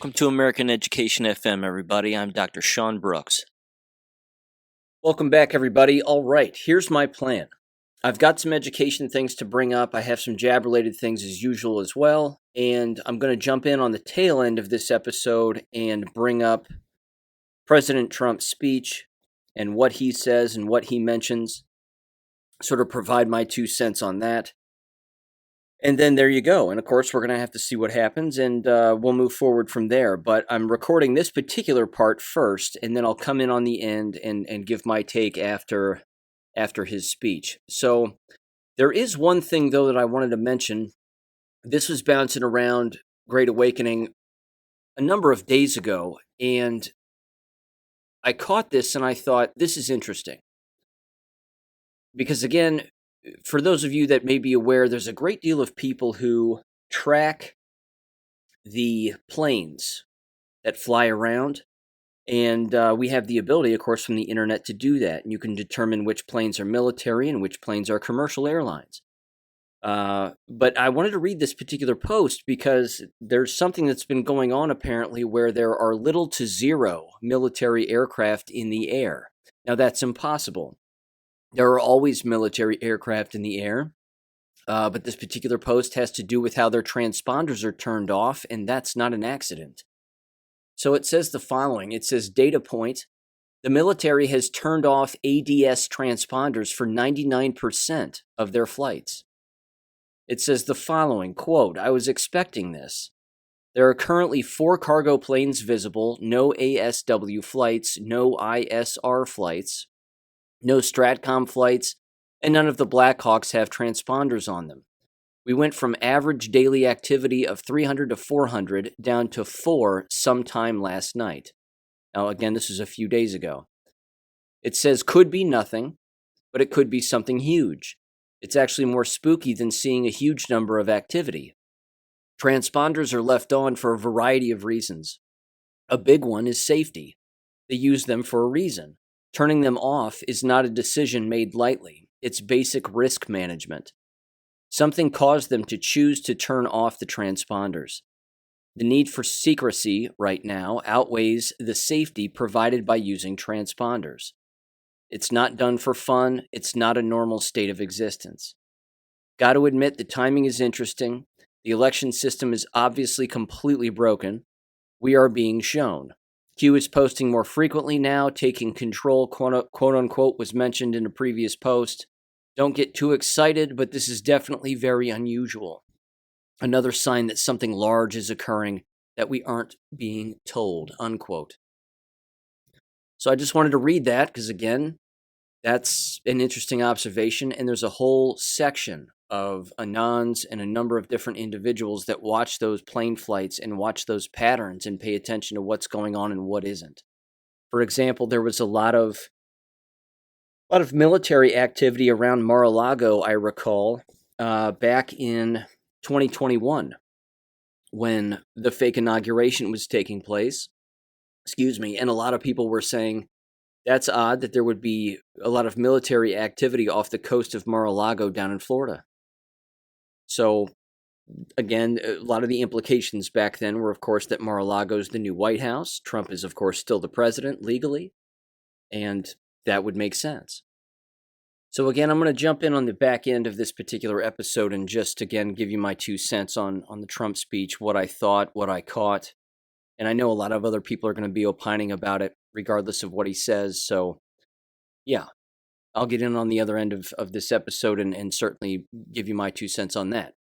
Welcome to American Education FM, everybody. I'm Dr. Sean Brooks. Welcome back, everybody. All right, here's my plan. I've got some education things to bring up. I have some jab-related things as usual as well, and I'm going to jump in on the tail end of this episode and bring up President Trump's speech and what he says and what he mentions, sort of provide my 2 cents on that. And then there you go. And of course, we're going to have to see what happens, and we'll move forward from there. But I'm recording this particular part first, and then I'll come in on the end and give my take after his speech. So there is one thing, though, that I wanted to mention. This was bouncing around Great Awakening a number of days ago, and I caught this, and I thought, this is interesting. Because, again, for those of you that may be aware, there's a great deal of people who track the planes that fly around, and we have the ability, of course, from the internet to do that. And you can determine which planes are military and which planes are commercial airlines. But I wanted to read this particular post because there's something that's been going on apparently where there are little to zero military aircraft in the air. Now, that's impossible. There are always military aircraft in the air, but this particular post has to do with how their transponders are turned off, and that's not an accident. So it says the following. It says, data point, the military has turned off ADS transponders for 99% of their flights. It says the following, quote, I was expecting this. There are currently 4 cargo planes visible, no ASW flights, no ISR flights, no Stratcom flights, and none of the Blackhawks have transponders on them. We went from average daily activity of 300 to 400 down to 4 sometime last night. Now, again, this is a few days ago. It says could be nothing, but it could be something huge. It's actually more spooky than seeing a huge number of activity. Transponders are left on for a variety of reasons. A big one is safety. They use them for a reason. Turning them off is not a decision made lightly. It's basic risk management. Something caused them to choose to turn off the transponders. The need for secrecy right now outweighs the safety provided by using transponders. It's not done for fun. It's not a normal state of existence. Got to admit, the timing is interesting. The election system is obviously completely broken. We are being shown. Q is posting more frequently now, taking control, quote unquote, was mentioned in a previous post. Don't get too excited, but this is definitely very unusual. Another sign that something large is occurring that we aren't being told, unquote. So I just wanted to read that because, again, that's an interesting observation, and there's a whole section of Anons and a number of different individuals that watch those plane flights and watch those patterns and pay attention to what's going on and what isn't. For example, there was a lot of military activity around Mar-a-Lago, I recall, back in 2021 when the fake inauguration was taking place. And a lot of people were saying, that's odd that there would be a lot of military activity off the coast of Mar-a-Lago down in Florida. So, again, a lot of the implications back then were, of course, that Mar-a-Lago is the new White House. Trump is, of course, still the president legally, and that would make sense. So, again, I'm going to jump in on the back end of this particular episode and just, again, give you my 2 cents on the Trump speech, what I thought, what I caught. And I know a lot of other people are going to be opining about it, regardless of what he says. So, yeah. I'll get in on the other end of this episode and certainly give you my 2 cents on that.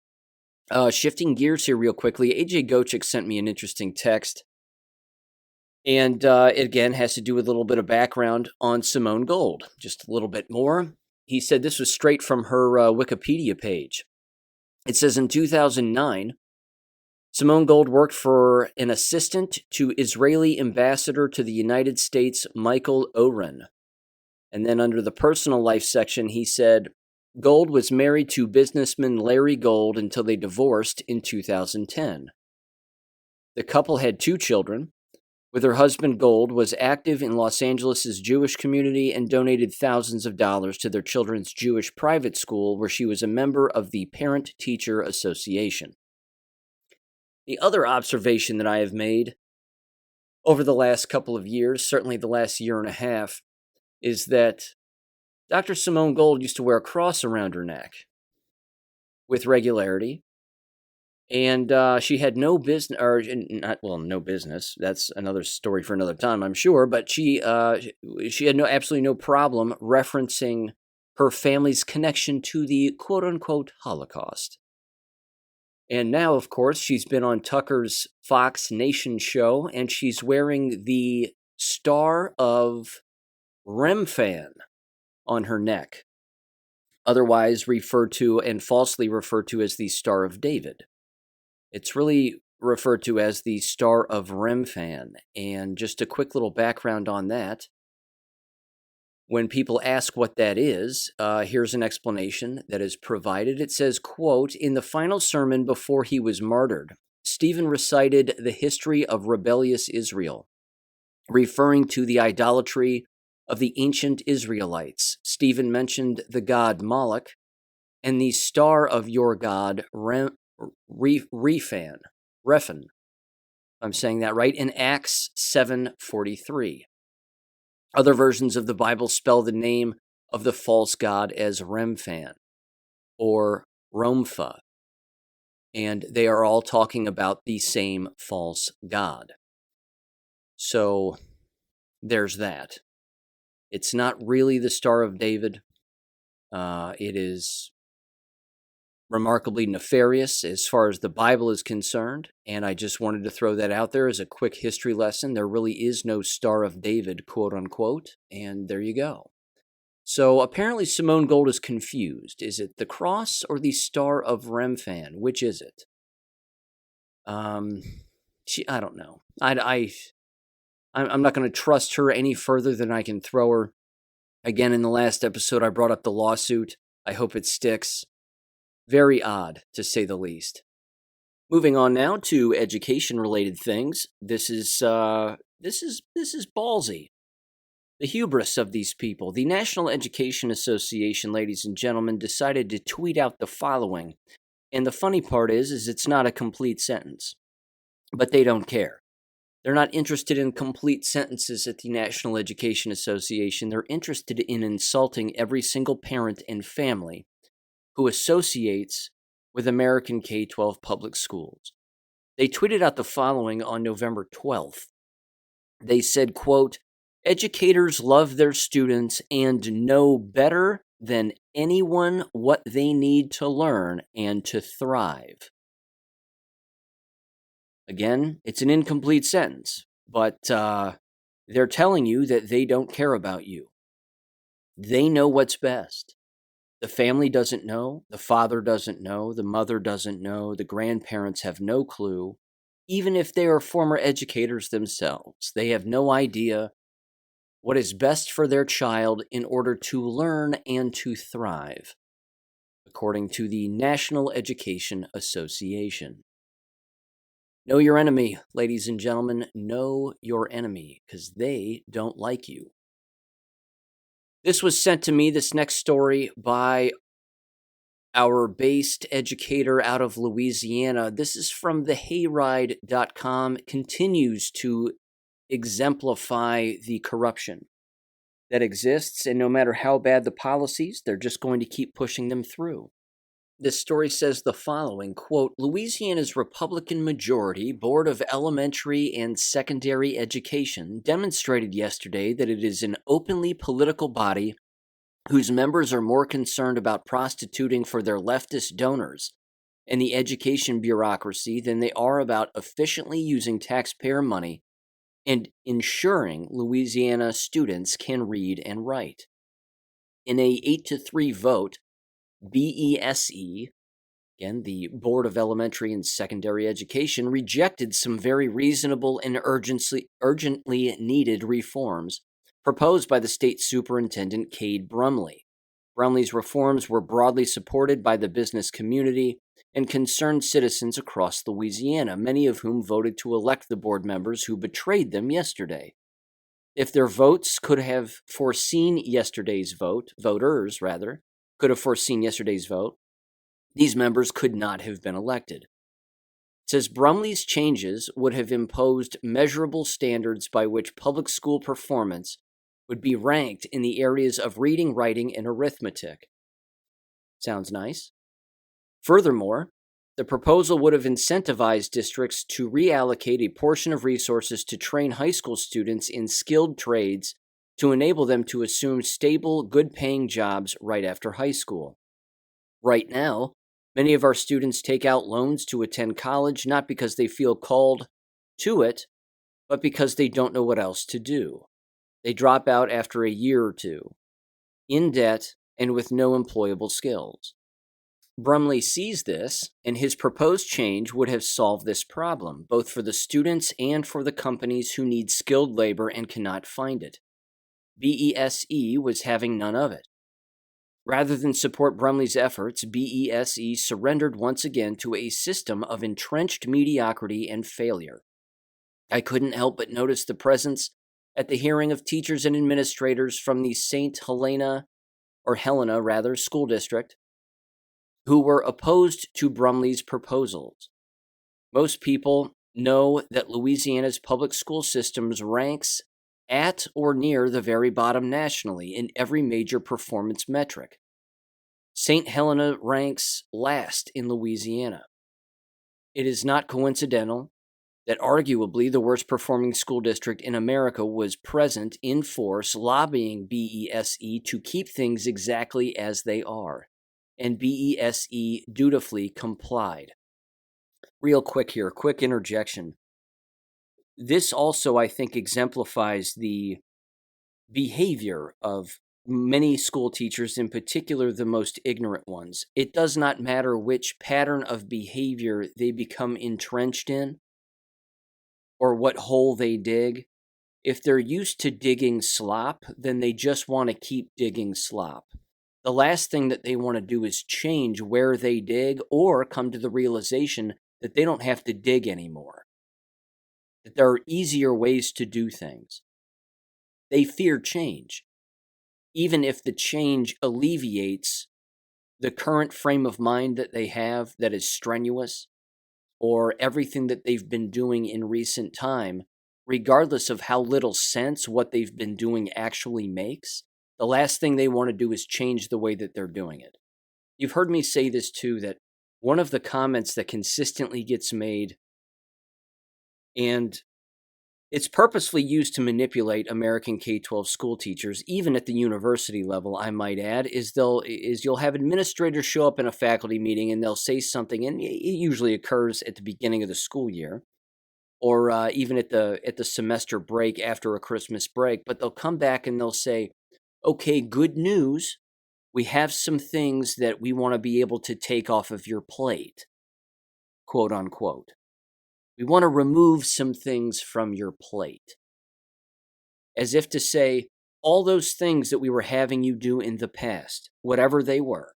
Shifting gears here real quickly, AJ Gochik sent me an interesting text. And it again has to do with a little bit of background on Simone Gold. Just a little bit more. He said this was straight from her Wikipedia page. It says in 2009, Simone Gold worked for an assistant to Israeli ambassador to the United States, Michael Oren. And then under the personal life section, he said, Gold was married to businessman Larry Gold until they divorced in 2010. The couple had 2 children. With her husband, Gold was active in Los Angeles' Jewish community and donated thousands of dollars to their children's Jewish private school, where she was a member of the Parent-Teacher Association. The other observation that I have made over the last couple of years, certainly the last year and a half, is that Dr. Simone Gold used to wear a cross around her neck with regularity. And she had no business, or no business. That's another story for another time, I'm sure. But she had absolutely no problem referencing her family's connection to the quote unquote Holocaust. And now, of course, she's been on Tucker's Fox Nation show, and she's wearing the Star of Remphan on her neck, otherwise referred to and falsely referred to as the Star of David. It's really referred to as the Star of Remphan. And just a quick little background on that. When people ask what that is, here's an explanation that is provided. It says, quote, "In the final sermon before he was martyred, Stephen recited the history of rebellious Israel, referring to the idolatry of the ancient Israelites. Stephen mentioned the god Moloch and the star of your god Rephan, I'm saying that right, in Acts 7:43. Other versions of the Bible spell the name of the false god as Remphan or Rompha, and they are all talking about the same false god. So there's that. It's not really the Star of David. It is remarkably nefarious as far as the Bible is concerned, and I just wanted to throw that out there as a quick history lesson. There really is no Star of David, quote unquote, and there you go. So apparently Simone Gold is confused. Is it the cross or the Star of Remphan? Which is it? I don't know. I'm not going to trust her any further than I can throw her. Again, in the last episode, I brought up the lawsuit. I hope it sticks. Very odd, to say the least. Moving on now to education-related things. This is ballsy. The hubris of these people. The National Education Association, ladies and gentlemen, decided to tweet out the following. And the funny part is it's not a complete sentence. But they don't care. They're not interested in complete sentences at the National Education Association. They're interested in insulting every single parent and family who associates with American K-12 public schools. They tweeted out the following on November 12th. They said, quote, "Educators love their students and know better than anyone what they need to learn and to thrive." Again, it's an incomplete sentence, but they're telling you that they don't care about you. They know what's best. The family doesn't know, the father doesn't know, the mother doesn't know, the grandparents have no clue. Even if they are former educators themselves, they have no idea what is best for their child in order to learn and to thrive, according to the National Education Association. Know your enemy, ladies and gentlemen. Know your enemy, because they don't like you. This was sent to me, this next story, by our based educator out of Louisiana. This is from thehayride.com. Continues to exemplify the corruption that exists, and no matter how bad the policies, they're just going to keep pushing them through. This story says the following, quote, "Louisiana's Republican majority Board of Elementary and Secondary Education demonstrated yesterday that it is an openly political body whose members are more concerned about prostituting for their leftist donors and the education bureaucracy than they are about efficiently using taxpayer money and ensuring Louisiana students can read and write." In a 8-3 vote, BESE, again, the Board of Elementary and Secondary Education, rejected some very reasonable and urgently needed reforms proposed by the state superintendent, Cade Brumley. Brumley's reforms were broadly supported by the business community and concerned citizens across Louisiana, many of whom voted to elect the board members who betrayed them yesterday. If their votes could have foreseen yesterday's vote, could have foreseen yesterday's vote, these members could not have been elected. It says Brumley's changes would have imposed measurable standards by which public school performance would be ranked in the areas of reading, writing, and arithmetic. Sounds nice. Furthermore, the proposal would have incentivized districts to reallocate a portion of resources to train high school students in skilled trades to enable them to assume stable, good-paying jobs right after high school. Right now, many of our students take out loans to attend college not because they feel called to it, but because they don't know what else to do. They drop out after a year or two, in debt and with no employable skills. Brumley sees this, and his proposed change would have solved this problem, both for the students and for the companies who need skilled labor and cannot find it. BESE was having none of it. Rather than support Brumley's efforts, BESE surrendered once again to a system of entrenched mediocrity and failure. I couldn't help but notice the presence at the hearing of teachers and administrators from the St. Helena School District who were opposed to Brumley's proposals. Most people know that Louisiana's public school systems ranks at or near the very bottom nationally in every major performance metric. St. Helena ranks last in Louisiana. It is not coincidental that arguably the worst performing school district in America was present in force lobbying BESE to keep things exactly as they are, and BESE dutifully complied. Real quick here, quick interjection. This also, I think, exemplifies the behavior of many school teachers, in particular the most ignorant ones. It does not matter which pattern of behavior they become entrenched in or what hole they dig. If they're used to digging slop, then they just want to keep digging slop. The last thing that they want to do is change where they dig or come to the realization that they don't have to dig anymore, that there are easier ways to do things. They fear change, even if the change alleviates the current frame of mind that they have that is strenuous, or everything that they've been doing in recent time, regardless of how little sense what they've been doing actually makes. The last thing they want to do is change the way that they're doing it. You've heard me say this too, that one of the comments that consistently gets made, and it's purposely used to manipulate American K-12 school teachers, even at the university level, I might add, is you'll have administrators show up in a faculty meeting and they'll say something, and it usually occurs at the beginning of the school year, or even at the semester break after a Christmas break, but they'll come back and they'll say, okay, good news, we have some things that we want to be able to take off of your plate, quote unquote. We want to remove some things from your plate. As if to say, all those things that we were having you do in the past, whatever they were,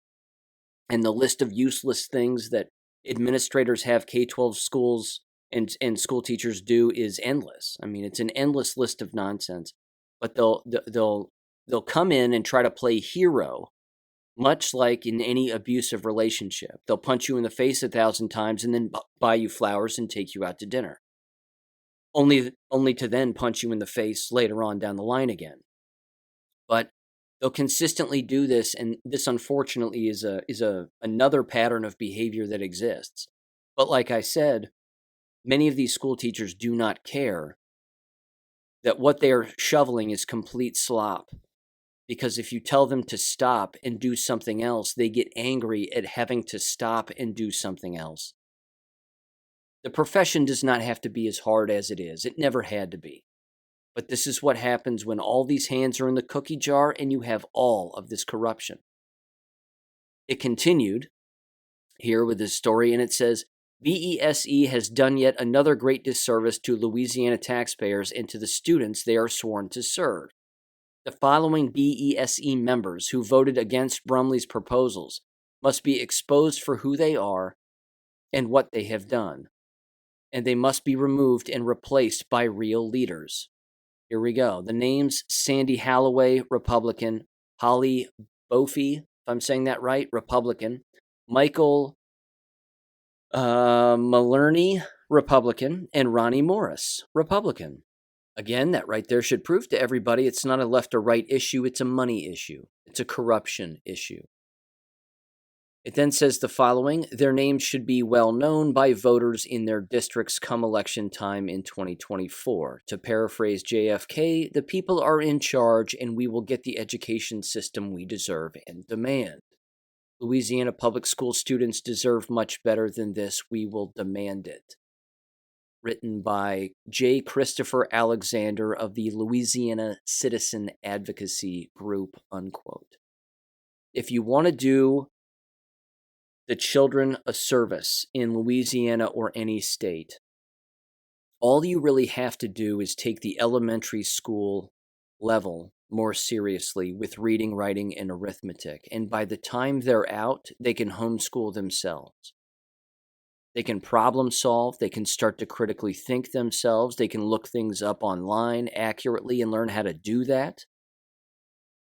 and the list of useless things that administrators have K-12 schools and school teachers do is endless. I mean, it's an endless list of nonsense. But they'll come in and try to play hero, much like in any abusive relationship. They'll punch you in the face 1,000 times and then buy you flowers and take you out to dinner, only to then punch you in the face later on down the line again. But they'll consistently do this, and this unfortunately is another pattern of behavior that exists. But like I said, many of these school teachers do not care that what they are shoveling is complete slop. Because if you tell them to stop and do something else, they get angry at having to stop and do something else. The profession does not have to be as hard as it is. It never had to be. But this is what happens when all these hands are in the cookie jar and you have all of this corruption. It continued here with this story, and it says, BESE has done yet another great disservice to Louisiana taxpayers and to the students they are sworn to serve. The following BESE members who voted against Brumley's proposals must be exposed for who they are and what they have done, and they must be removed and replaced by real leaders. Here we go. The names: Sandy Holloway, Republican; Holly Bofi, if I'm saying that right, Republican; Michael Maloney, Republican, and Ronnie Morris, Republican. Again, that right there should prove to everybody it's not a left or right issue, it's a money issue. It's a corruption issue. It then says the following: their names should be well known by voters in their districts come election time in 2024. To paraphrase JFK, the people are in charge and we will get the education system we deserve and demand. Louisiana public school students deserve much better than this. We will demand it. Written by J. Christopher Alexander of the Louisiana Citizen Advocacy Group, unquote. If you want to do the children a service in Louisiana or any state, all you really have to do is take the elementary school level more seriously with reading, writing, and arithmetic. And by the time they're out, they can homeschool themselves. They can problem solve. They can start to critically think themselves. They can look things up online accurately and learn how to do that.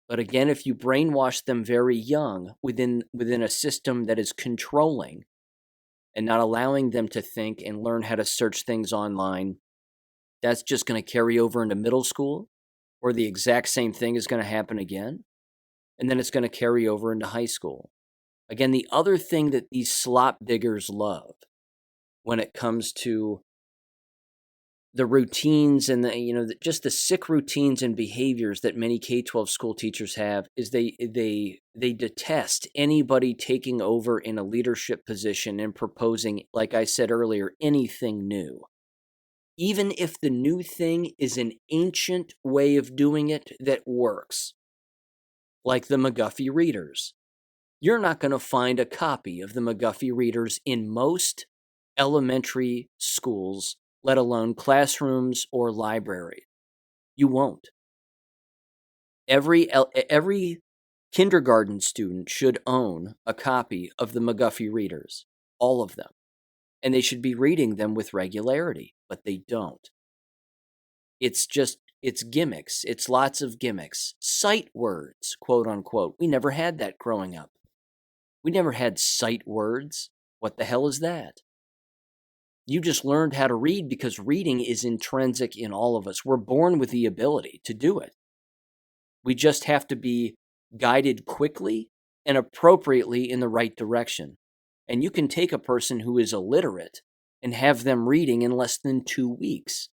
But again, if you brainwash them very young within a system that is controlling and not allowing them to think and learn how to search things online, that's just going to carry over into middle school, or the exact same thing is going to happen again, and then it's going to carry over into high school. Again, the other thing that these slop diggers love when it comes to the routines and just the sick routines and behaviors that many K-12 school teachers have is they detest anybody taking over in a leadership position and proposing, like I said earlier, anything new. Even if the new thing is an ancient way of doing it that works, like the McGuffey readers. You're not going to find a copy of the McGuffey readers in most elementary schools, let alone classrooms or libraries. You won't. Every kindergarten student should own a copy of the McGuffey readers, all of them. And they should be reading them with regularity, but they don't. It's gimmicks. It's lots of gimmicks. Sight words, quote unquote. We never had that growing up. We never had sight words. What the hell is that? You just learned how to read because reading is intrinsic in all of us. We're born with the ability to do it. We just have to be guided quickly and appropriately in the right direction. And you can take a person who is illiterate and have them reading in less than 2 weeks.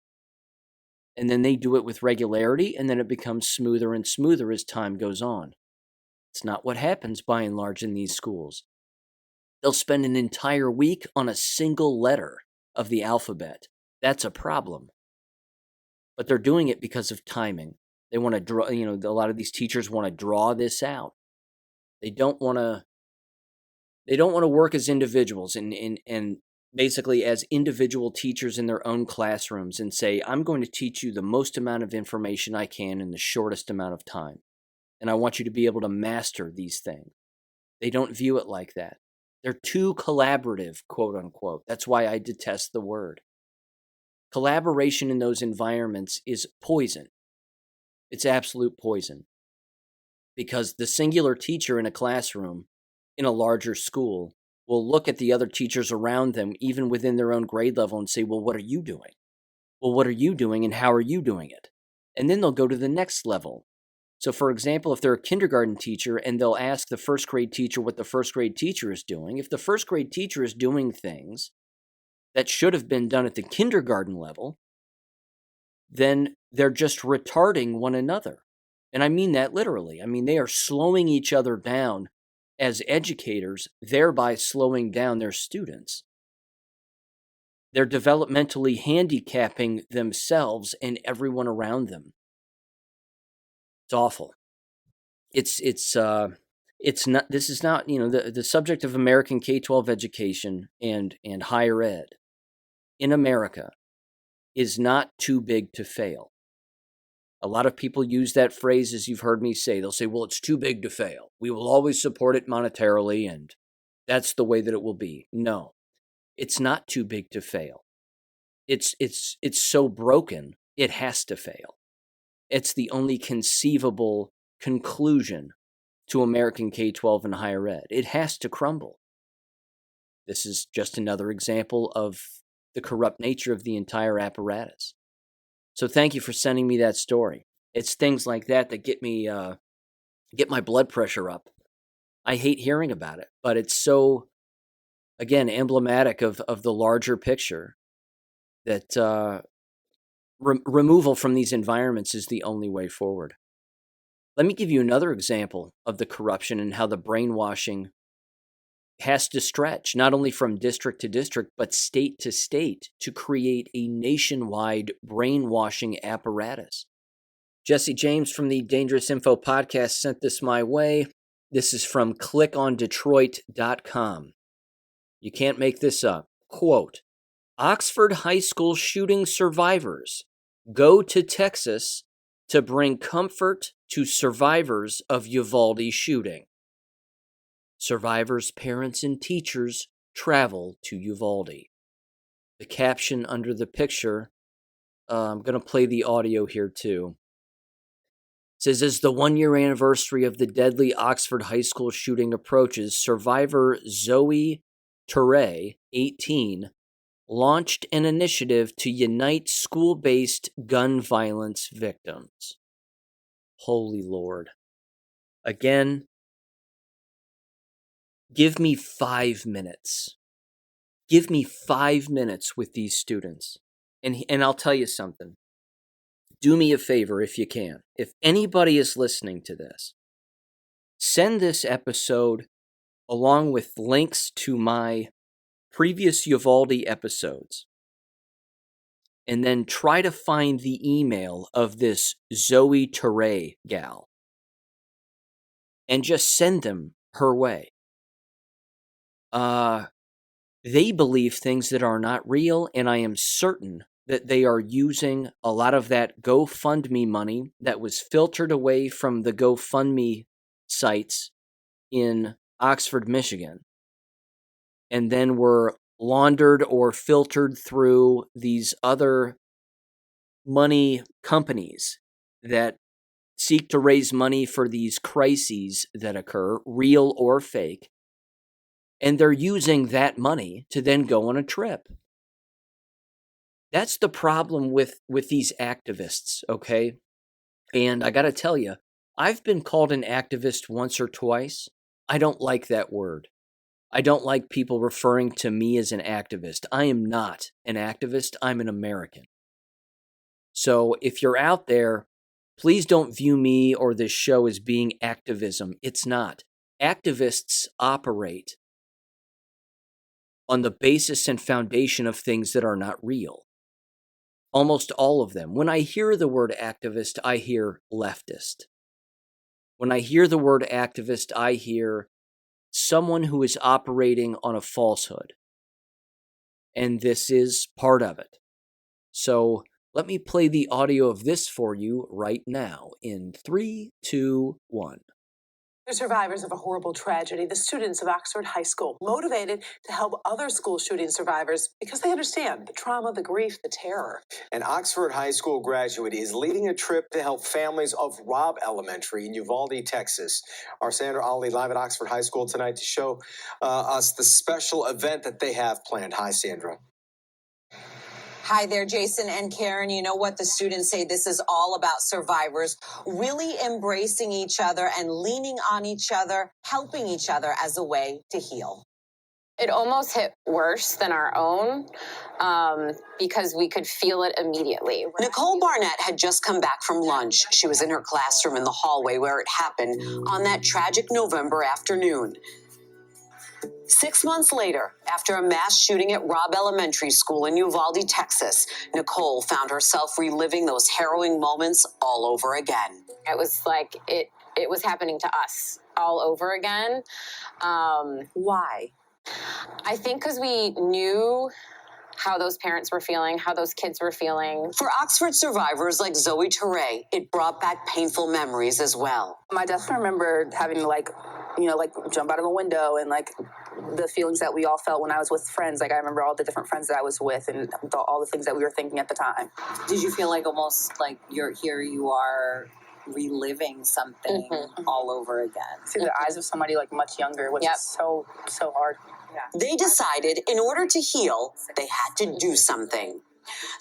And then they do it with regularity, and then it becomes smoother and smoother as time goes on. It's not what happens by and large in these schools. They'll spend an entire week on a single letter of the alphabet. That's a problem. But they're doing it because of timing. They want to draw, a lot of these teachers want to draw this out. They don't want to work as individuals and basically as individual teachers in their own classrooms and say, I'm going to teach you the most amount of information I can in the shortest amount of time. And I want you to be able to master these things. They don't view it like that. They're too collaborative, quote unquote. That's why I detest the word. Collaboration in those environments is poison. It's absolute poison. Because the singular teacher in a classroom in a larger school will look at the other teachers around them, even within their own grade level, and say, well, what are you doing? Well, what are you doing and how are you doing it? And then they'll go to the next level. So, for example, if they're a kindergarten teacher and they'll ask the first grade teacher what the first grade teacher is doing, if the first grade teacher is doing things that should have been done at the kindergarten level, then they're just retarding one another. And I mean that literally. I mean, they are slowing each other down as educators, thereby slowing down their students. They're developmentally handicapping themselves and everyone around them. It's awful. It's not. This is not. The subject of American K-12 education and higher ed in America is not too big to fail. A lot of people use that phrase, as you've heard me say. They'll say, well, it's too big to fail. We will always support it monetarily, and that's the way that it will be. No, it's not too big to fail. It's so broken, it has to fail. It's the only conceivable conclusion to American K-12 and higher ed. It has to crumble. This is just another example of the corrupt nature of the entire apparatus. So thank you for sending me that story. It's things like that that get me, get my blood pressure up. I hate hearing about it, but it's so, again, emblematic of the larger picture that removal from these environments is the only way forward. Let me give you another example of the corruption and how the brainwashing has to stretch, not only from district to district, but state to state to create a nationwide brainwashing apparatus. Jesse James from the Dangerous Info podcast sent this my way. This is from clickondetroit.com. You can't make this up. Quote, Oxford High School shooting survivors go to Texas to bring comfort to survivors of Uvalde shooting. Survivors' parents and teachers travel to Uvalde. The caption under the picture, I'm going to play the audio here too. It says, as the one-year anniversary of the deadly Oxford High School shooting approaches, survivor Zoe Teray, 18, launched an initiative to unite school-based gun violence victims. Holy Lord. Again, give me 5 minutes. Give me 5 minutes with these students. And I'll tell you something. Do me a favor if you can. If anybody is listening to this, send this episode along with links to my previous Uvalde episodes. And then try to find the email of this Zoe Teray gal. And just send them her way. They believe things that are not real, and I am certain that they are using a lot of that GoFundMe money that was filtered away from the GoFundMe sites in Oxford, Michigan, and then were laundered or filtered through these other money companies that seek to raise money for these crises that occur, real or fake, and they're using that money to then go on a trip. That's the problem with these activists, okay? And I got to tell you, I've been called an activist once or twice. I don't like that word. I don't like people referring to me as an activist. I am not an activist. I'm an American. So if you're out there, please don't view me or this show as being activism. It's not. Activists operate on the basis and foundation of things that are not real. Almost all of them. When I hear the word activist, I hear leftist. When I hear the word activist, I hear someone who is operating on a falsehood. And this is part of it. So let me play the audio of this for you right now in 3, 2, 1. They're survivors of a horrible tragedy, the students of Oxford High School, motivated to help other school shooting survivors because they understand the trauma, the grief, the terror. An Oxford High School graduate is leading a trip to help families of Robb Elementary in Uvalde, Texas. Our Sandra Ali live at Oxford High School tonight to show us the special event that they have planned. Hi, Sandra. Hi there, Jason and Karen. You know what? The students say this is all about survivors really embracing each other and leaning on each other, helping each other as a way to heal. It almost hit worse than our own because we could feel it immediately. Nicole Barnett had just come back from lunch. She was in her classroom in the hallway where it happened on that tragic November afternoon. 6 months later, after a mass shooting at Robb Elementary School in Uvalde, Texas, Nicole found herself reliving those harrowing moments all over again. It was like it was happening to us all over again. Why? I think because we knew how those parents were feeling, how those kids were feeling. For Oxford survivors like Zoe Teray, it brought back painful memories as well. I definitely remember having to jump out of a window and the feelings that we all felt when I was with friends. I remember all the different friends that I was with and all the things that we were thinking at the time. Did you feel like almost like you are reliving something all over again. See the eyes of somebody like much younger, which is so hard. Yeah. They decided in order to heal, they had to do something.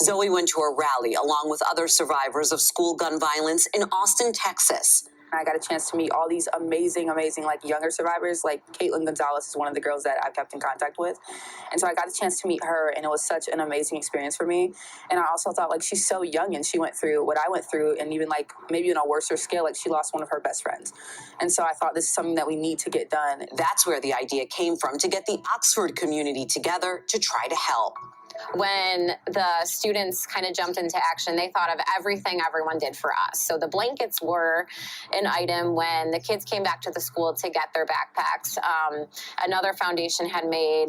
Zoe went to a rally along with other survivors of school gun violence in Austin, Texas. I got a chance to meet all these amazing, like younger survivors. Like Caitlin Gonzalez is one of the girls that I've kept in contact with. And so I got a chance to meet her, and it was such an amazing experience for me. And I also thought, like, she's so young and she went through what I went through, and even like maybe on a worse scale, like she lost one of her best friends. And so I thought this is something that we need to get done. That's where the idea came from, to get the Oxford community together to try to help. When the students kind of jumped into action, they thought of everything everyone did for us. So the blankets were an item when the kids came back to the school to get their backpacks. Another foundation had made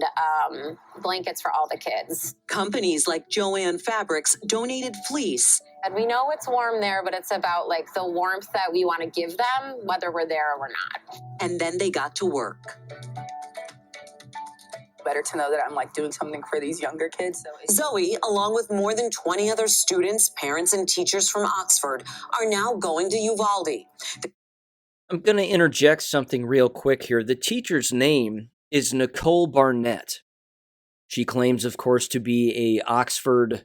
blankets for all the kids. Companies like Joann Fabrics donated fleece. And we know it's warm there, but it's about like the warmth that we want to give them, whether we're there or we're not. And then they got to work. Better to know that I'm like doing something for these younger kids. Zoe, along with more than 20 other students, parents, and teachers from Oxford, are now going to Uvalde. I'm going to interject something real quick here. The teacher's name is Nicole Barnett. She claims, of course, to be a Oxford,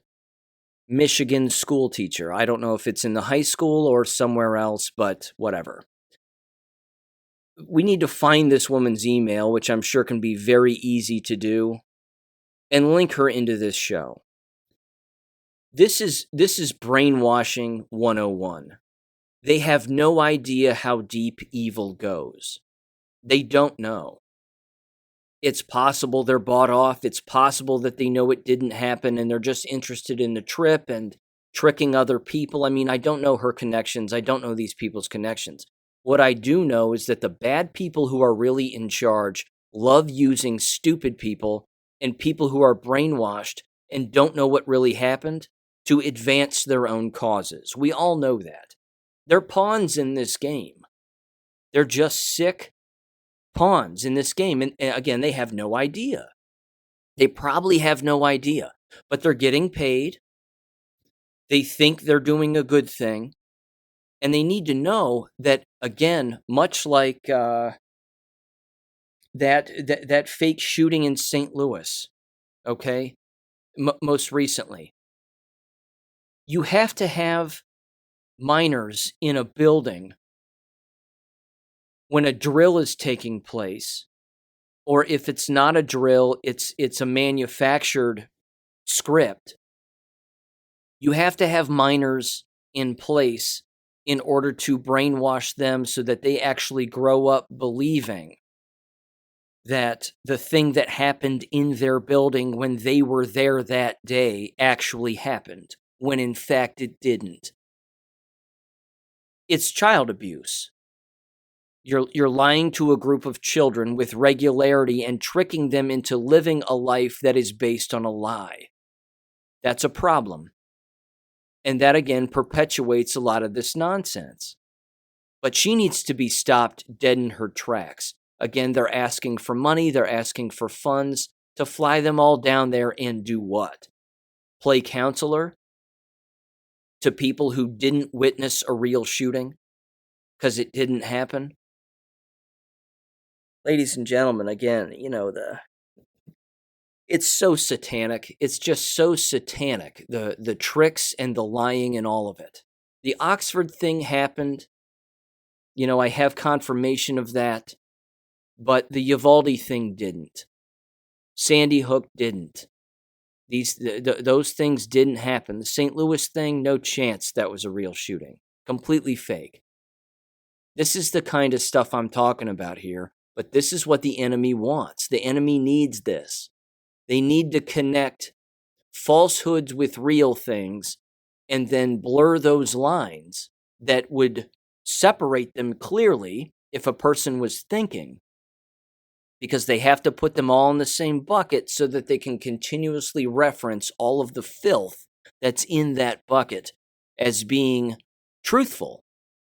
Michigan school teacher. I don't know if it's in the high school or somewhere else, but whatever. We need to find this woman's email, which I'm sure can be very easy to do, and link her into this show. This is brainwashing 101. They have no idea how deep evil goes. They don't know. It's possible they're bought off. It's possible that they know it didn't happen and they're just interested in the trip and tricking other people. I mean, I don't know her connections. I don't know these people's connections. What I do know is that the bad people who are really in charge love using stupid people and people who are brainwashed and don't know what really happened to advance their own causes. We all know that. They're pawns in this game. They're just sick pawns in this game. And again, they have no idea. They probably have no idea, but they're getting paid. They think they're doing a good thing. And they need to know that, again, much like that fake shooting in St. Louis, okay, most recently, you have to have minors in a building when a drill is taking place, or if it's not a drill, it's a manufactured script. You have to have minors in place in order to brainwash them so that they actually grow up believing that the thing that happened in their building when they were there that day actually happened, when in fact it didn't. It's child abuse. You're lying to a group of children with regularity and tricking them into living a life that is based on a lie. That's a problem. And that, again, perpetuates a lot of this nonsense. But she needs to be stopped dead in her tracks. Again, they're asking for money. They're asking for funds to fly them all down there and do what? Play counselor to people who didn't witness a real shooting because it didn't happen? Ladies and gentlemen, again, it's so satanic. It's just so satanic, the tricks and the lying and all of it. The Oxford thing happened. I have confirmation of that. But the Uvalde thing didn't. Sandy Hook didn't. Those things didn't happen. The St. Louis thing, no chance that was a real shooting. Completely fake. This is the kind of stuff I'm talking about here. But this is what the enemy wants. The enemy needs this. They need to connect falsehoods with real things and then blur those lines that would separate them clearly if a person was thinking, because they have to put them all in the same bucket so that they can continuously reference all of the filth that's in that bucket as being truthful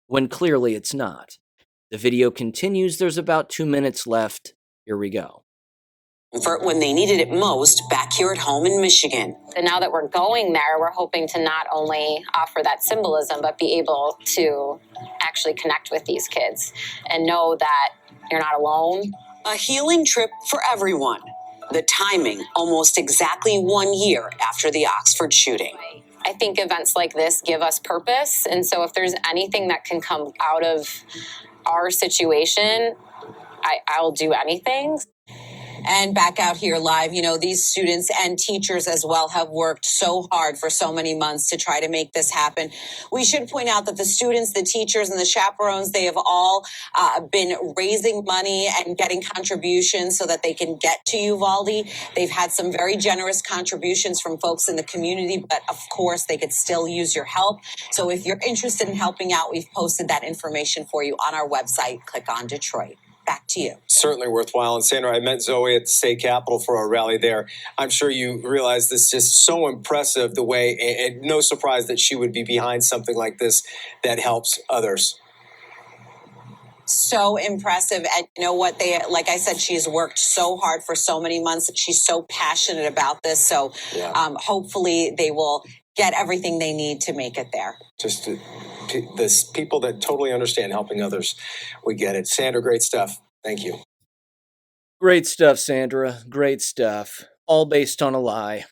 when clearly it's not. The video continues. There's about 2 minutes left. Here we go. for when they needed it most back here at home in Michigan. And now that we're going there, we're hoping to not only offer that symbolism, but be able to actually connect with these kids and know that you're not alone. A healing trip for everyone. The timing almost exactly 1 year after the Oxford shooting. I think events like this give us purpose. And so if there's anything that can come out of our situation, I'll do anything. And back out here live, you know, these students and teachers as well have worked so hard for so many months to try to make this happen. We should point out that the students, the teachers, and the chaperones, they have all been raising money and getting contributions so that they can get to Uvalde. They've had some very generous contributions from folks in the community, but of course they could still use your help. So if you're interested in helping out, we've posted that information for you on our website. Click on Detroit. Back to you. Certainly worthwhile. And Sandra, I met Zoe at the state capitol for our rally there. I'm sure you realize this is just so impressive the way, and no surprise that she would be behind something like this that helps others. So impressive. And you know what, like I said, she's worked so hard for so many months. She's so passionate about this. So hopefully they will get everything they need to make it there. Just this people that totally understand helping others. We get it. Sandra, great stuff. Thank you. Great stuff, Sandra. Great stuff. All based on a lie.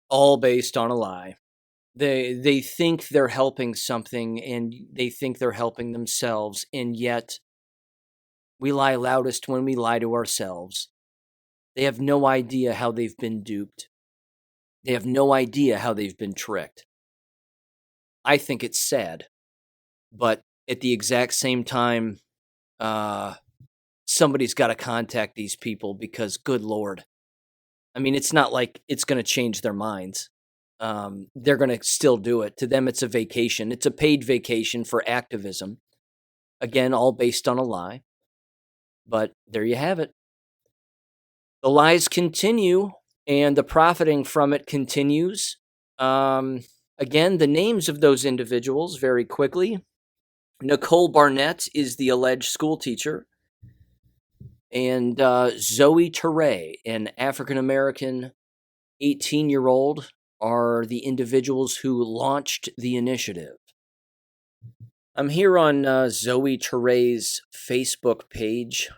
All based on a lie. They think they're helping something, and they think they're helping themselves, and yet we lie loudest when we lie to ourselves. They have no idea how they've been duped. They have no idea how they've been tricked. I think it's sad, but at the exact same time, somebody's got to contact these people because, good Lord, I mean, it's not like it's going to change their minds. They're going to still do it. To them, it's a vacation. It's a paid vacation for activism. Again, all based on a lie. But there you have it. The lies continue, and the profiting from it continues. Again, the names of those individuals very quickly. Nicole Barnett is the alleged school teacher. And Zoe Teray, an African-American 18-year-old, are the individuals who launched the initiative. I'm here on Zoe Teray's Facebook page.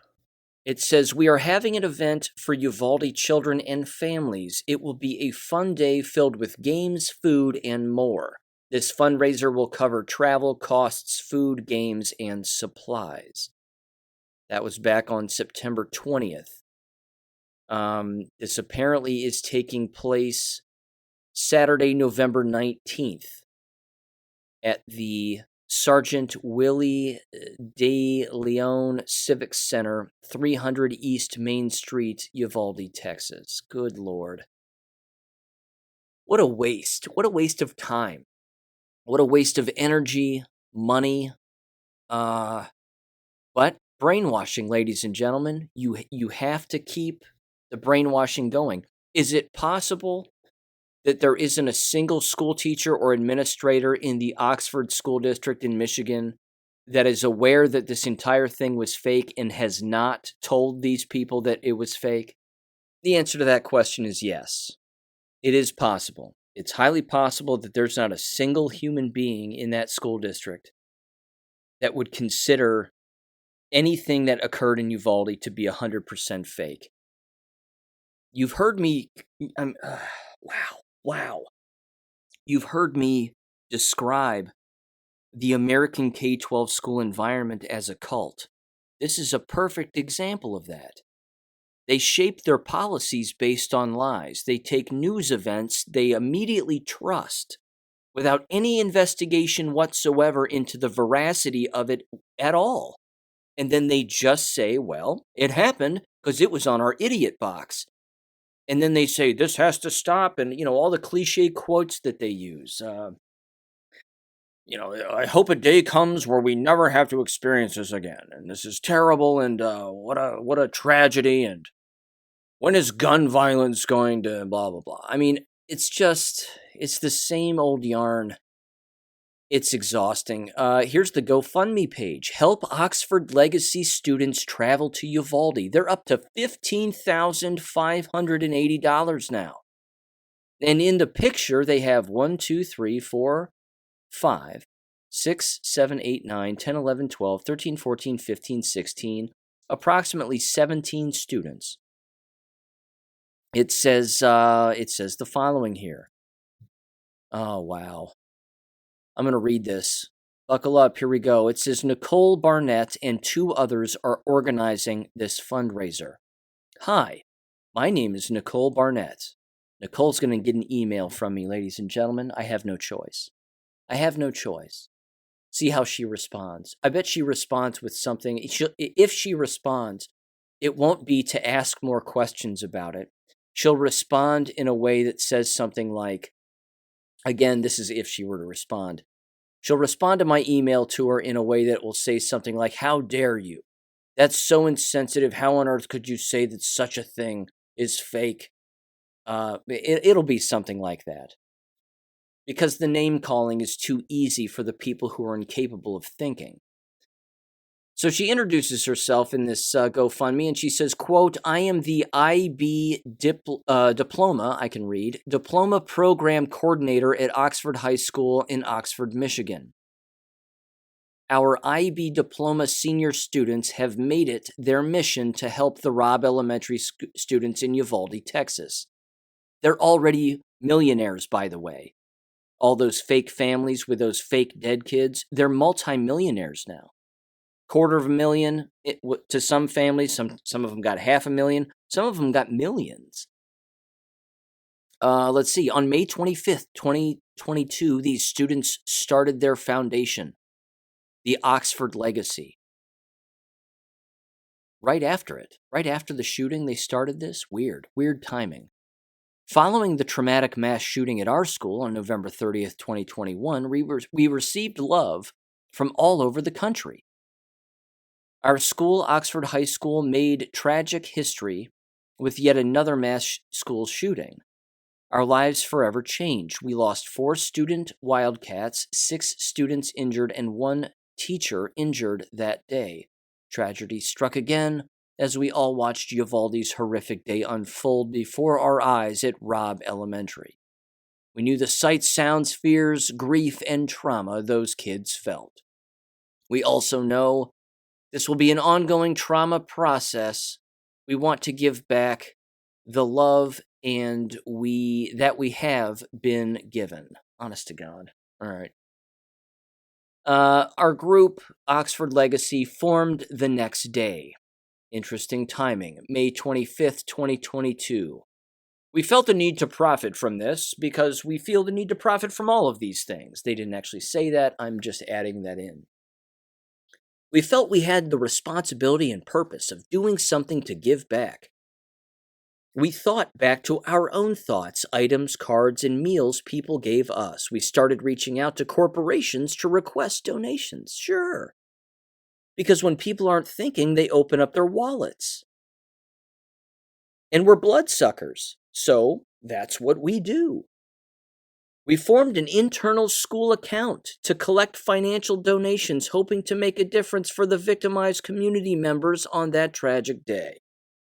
It says, "We are having an event for Uvalde children and families. It will be a fun day filled with games, food, and more. This fundraiser will cover travel, costs, food, games, and supplies." That was back on September 20th. This apparently is taking place Saturday, November 19th at the Sergeant Willie De Leon Civic Center, 300 East Main Street, Uvalde, Texas. Good Lord. What a waste. What a waste of time. What a waste of energy, money. But brainwashing, ladies and gentlemen. You have to keep the brainwashing going. Is it possible that there isn't a single school teacher or administrator in the Oxford School District in Michigan that is aware that this entire thing was fake and has not told these people that it was fake? The answer to that question is yes. It is possible. It's highly possible that there's not a single human being in that school district that would consider anything that occurred in Uvalde to be 100% fake. You've heard me... Wow. You've heard me describe the American K-12 school environment as a cult. This is a perfect example of that. They shape their policies based on lies. They take news events they immediately trust without any investigation whatsoever into the veracity of it at all. And then they just say, well, it happened because it was on our idiot box. And then they say, this has to stop, and, all the cliche quotes that they use. I hope a day comes where we never have to experience this again, and this is terrible, and what a tragedy, and when is gun violence going to blah, blah, blah. I mean, it's the same old yarn. It's exhausting. Here's the GoFundMe page. Help Oxford Legacy students travel to Uvalde. They're up to $15,580 now. And in the picture, they have 1, 2, 3, 4, 5, 6, 7, 8, 9, 10, 11, 12, 13, 14, 15, 16, approximately 17 students. It says the following here. Oh, wow. I'm going to read this. Buckle up. Here we go. It says Nicole Barnett and 2 others are organizing this fundraiser. Hi, my name is Nicole Barnett. Nicole's going to get an email from me, ladies and gentlemen. I have no choice. See how she responds. I bet she responds with something. If she responds, it won't be to ask more questions about it. She'll respond in a way that says something like, again, this is if she were to respond. She'll respond to my email to her in a way that will say something like, how dare you? That's so insensitive. How on earth could you say that such a thing is fake? It'll be something like that. Because the name calling is too easy for the people who are incapable of thinking. So she introduces herself in this GoFundMe, and she says, quote, I am the IB Diploma Program Coordinator at Oxford High School in Oxford, Michigan. Our IB Diploma senior students have made it their mission to help the Robb Elementary students in Uvalde, Texas. They're already millionaires, by the way. All those fake families with those fake dead kids, they're multimillionaires now. $250,000 to some families. Some of them got $500,000. Some of them got millions. Let's see. On May 25th, 2022, these students started their foundation, the Oxford Legacy. Right after the shooting, they started this. Weird timing. Following the traumatic mass shooting at our school on November 30th, 2021, we received love from all over the country. Our school, Oxford High School, made tragic history with yet another mass school shooting. Our lives forever changed. We lost 4 student wildcats, 6 students injured, and 1 teacher injured that day. Tragedy struck again as we all watched Uvalde's horrific day unfold before our eyes at Robb Elementary. We knew the sights, sounds, fears, grief, and trauma those kids felt. We also know this will be an ongoing trauma process. We want to give back the love that we have been given. Honest to God. All right. Our group, Oxford Legacy, formed the next day. Interesting timing, May 25th, 2022. We felt the need to profit from this because we feel the need to profit from all of these things. They didn't actually say that. I'm just adding that in. We felt we had the responsibility and purpose of doing something to give back. We thought back to our own thoughts, items, cards, and meals people gave us. We started reaching out to corporations to request donations. Sure. Because when people aren't thinking, they open up their wallets. And we're bloodsuckers, so that's what we do. We formed an internal school account to collect financial donations, hoping to make a difference for the victimized community members on that tragic day.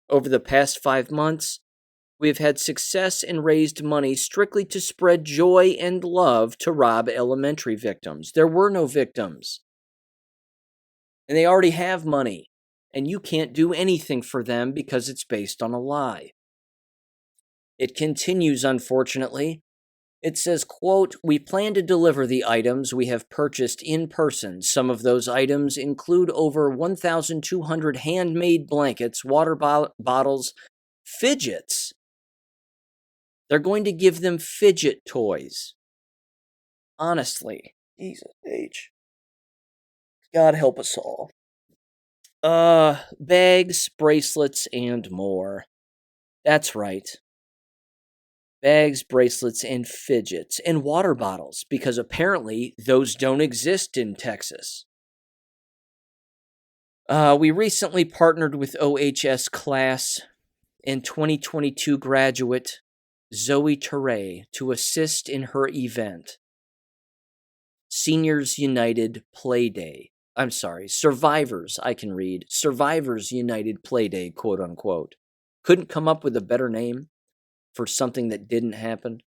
Over the past 5 months, we have had success and raised money strictly to spread joy and love to Robb Elementary victims. There were no victims. And they already have money, and you can't do anything for them because it's based on a lie. It continues, unfortunately. It says, quote, we plan to deliver the items we have purchased in person. Some of those items include over 1,200 handmade blankets, water bottles, fidgets. They're going to give them fidget toys. Honestly. Jesus H. God help us all. Bags, bracelets, and more. That's right. Bags, bracelets, and fidgets, and water bottles, because apparently those don't exist in Texas. We recently partnered with OHS class and 2022 graduate Zoe Teray to assist in her event. Seniors United Play Day. I'm sorry, Survivors, I can read. Survivors United Play Day, quote unquote. Couldn't come up with a better name for something that didn't happen.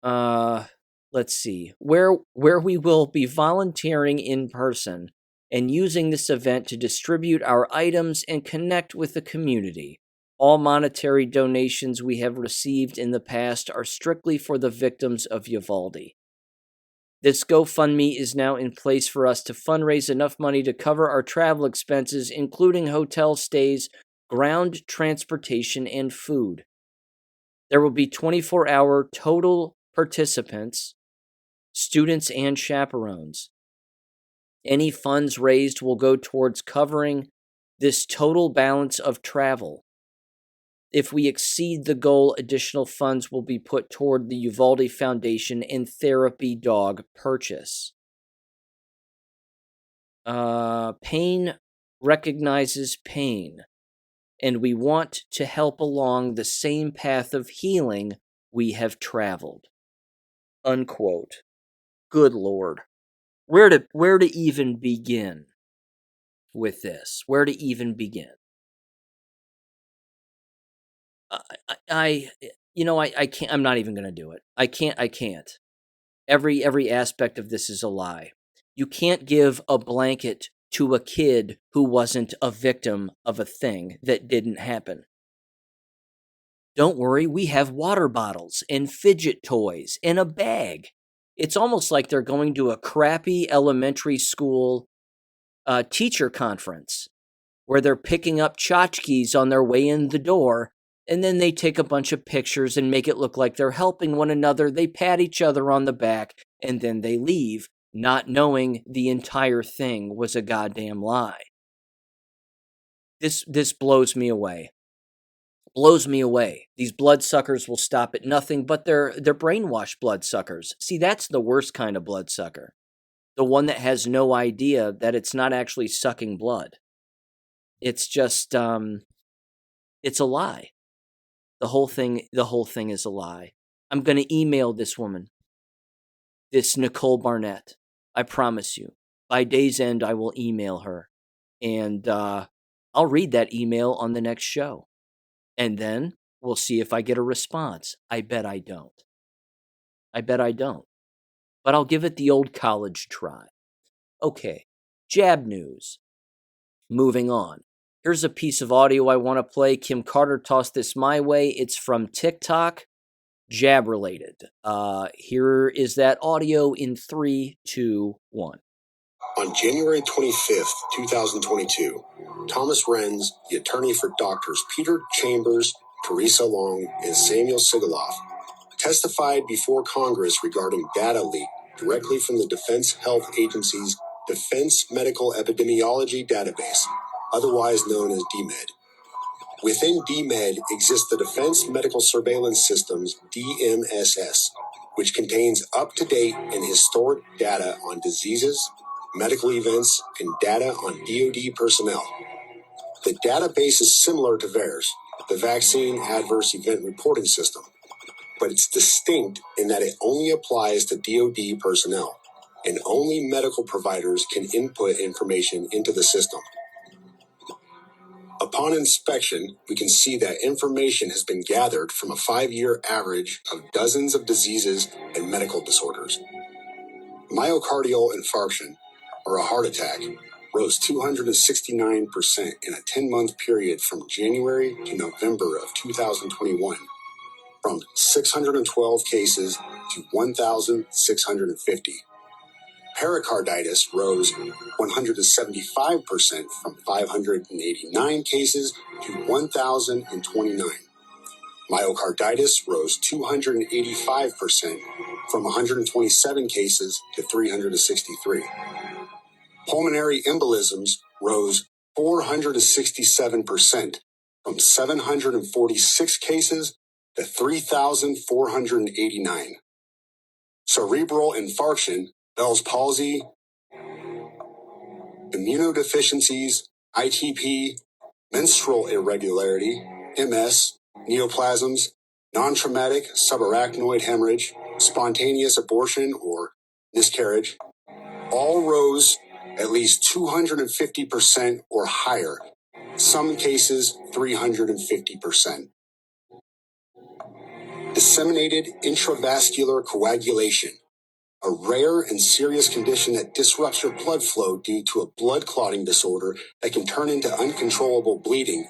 Let's see. Where we will be volunteering in person and using this event to distribute our items and connect with the community. All monetary donations we have received in the past are strictly for the victims of Uvalde. This GoFundMe is now in place for us to fundraise enough money to cover our travel expenses, including hotel stays, ground transportation, and food. There will be 24-hour total participants, students, and chaperones. Any funds raised will go towards covering this total balance of travel. If we exceed the goal, additional funds will be put toward the Uvalde Foundation and therapy dog purchase. Pain recognizes pain, and we want to help along the same path of healing we have traveled. Unquote. Good Lord. Where to even begin with this? Where to even begin? I can't. I'm not even going to do it. I can't. Every aspect of this is a lie. You can't give a blanket to a kid who wasn't a victim of a thing that didn't happen. Don't worry, we have water bottles and fidget toys and a bag. It's almost like they're going to a crappy elementary school teacher conference where they're picking up tchotchkes on their way in the door, and then they take a bunch of pictures and make it look like they're helping one another. They pat each other on the back, and then they leave, not knowing the entire thing was a goddamn lie. This blows me away. Blows me away. These bloodsuckers will stop at nothing, but they're brainwashed bloodsuckers. See, that's the worst kind of bloodsucker. The one that has no idea that it's not actually sucking blood. It's just, it's a lie. The whole thing is a lie. I'm going to email this woman, this Nicole Barnett. I promise you. By day's end, I will email her. And I'll read that email on the next show. And then we'll see if I get a response. I bet I don't. But I'll give it the old college try. Okay, jab news. Moving on. Here's a piece of audio I want to play. Kim Carter tossed this my way. It's from TikTok, jab related. Here is that audio in 3, 2, 1. On January 25th, 2022, Thomas Renz, the attorney for doctors Peter Chambers, Teresa Long, and Samuel Sigaloff, testified before Congress regarding data leak directly from the Defense Health Agency's Defense Medical Epidemiology Database, otherwise known as DMED. Within DMED exists the Defense Medical Surveillance Systems, DMSS, which contains up-to-date and historic data on diseases, medical events, and data on DoD personnel. The database is similar to VAERS, the Vaccine Adverse Event Reporting System, but it's distinct in that it only applies to DoD personnel, and only medical providers can input information into the system. Upon inspection, we can see that information has been gathered from a 5-year average of dozens of diseases and medical disorders. Myocardial infarction, or a heart attack, rose 269% in a 10-month period from January to November of 2021, from 612 cases to 1,650. Pericarditis rose 175% from 589 cases to 1,029. Myocarditis rose 285% from 127 cases to 363. Pulmonary embolisms rose 467% from 746 cases to 3,489. Cerebral infarction, Bell's palsy, immunodeficiencies, ITP, menstrual irregularity, MS, neoplasms, non-traumatic subarachnoid hemorrhage, spontaneous abortion or miscarriage, all rose at least 250% or higher, some cases 350%. Disseminated intravascular coagulation, a rare and serious condition that disrupts your blood flow due to a blood clotting disorder that can turn into uncontrollable bleeding,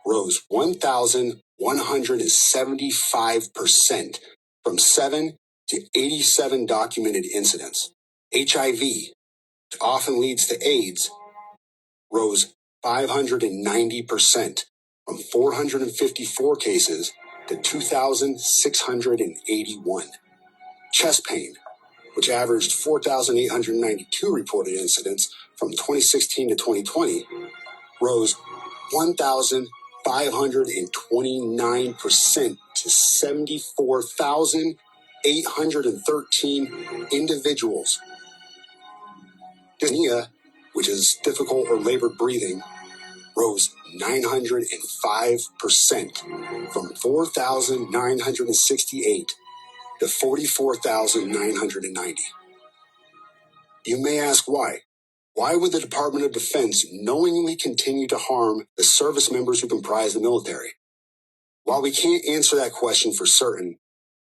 rose 1,175% from 7 to 87 documented incidents. HIV, which often leads to AIDS, rose 590% from 454 cases to 2,681. Chest pain, which averaged 4,892 reported incidents from 2016 to 2020, rose 1,529% to 74,813 individuals. Dyspnea, which is difficult or labored breathing, rose 905% from 4,968 to 44,990. You may ask why. Why would the Department of Defense knowingly continue to harm the service members who comprise the military? While we can't answer that question for certain,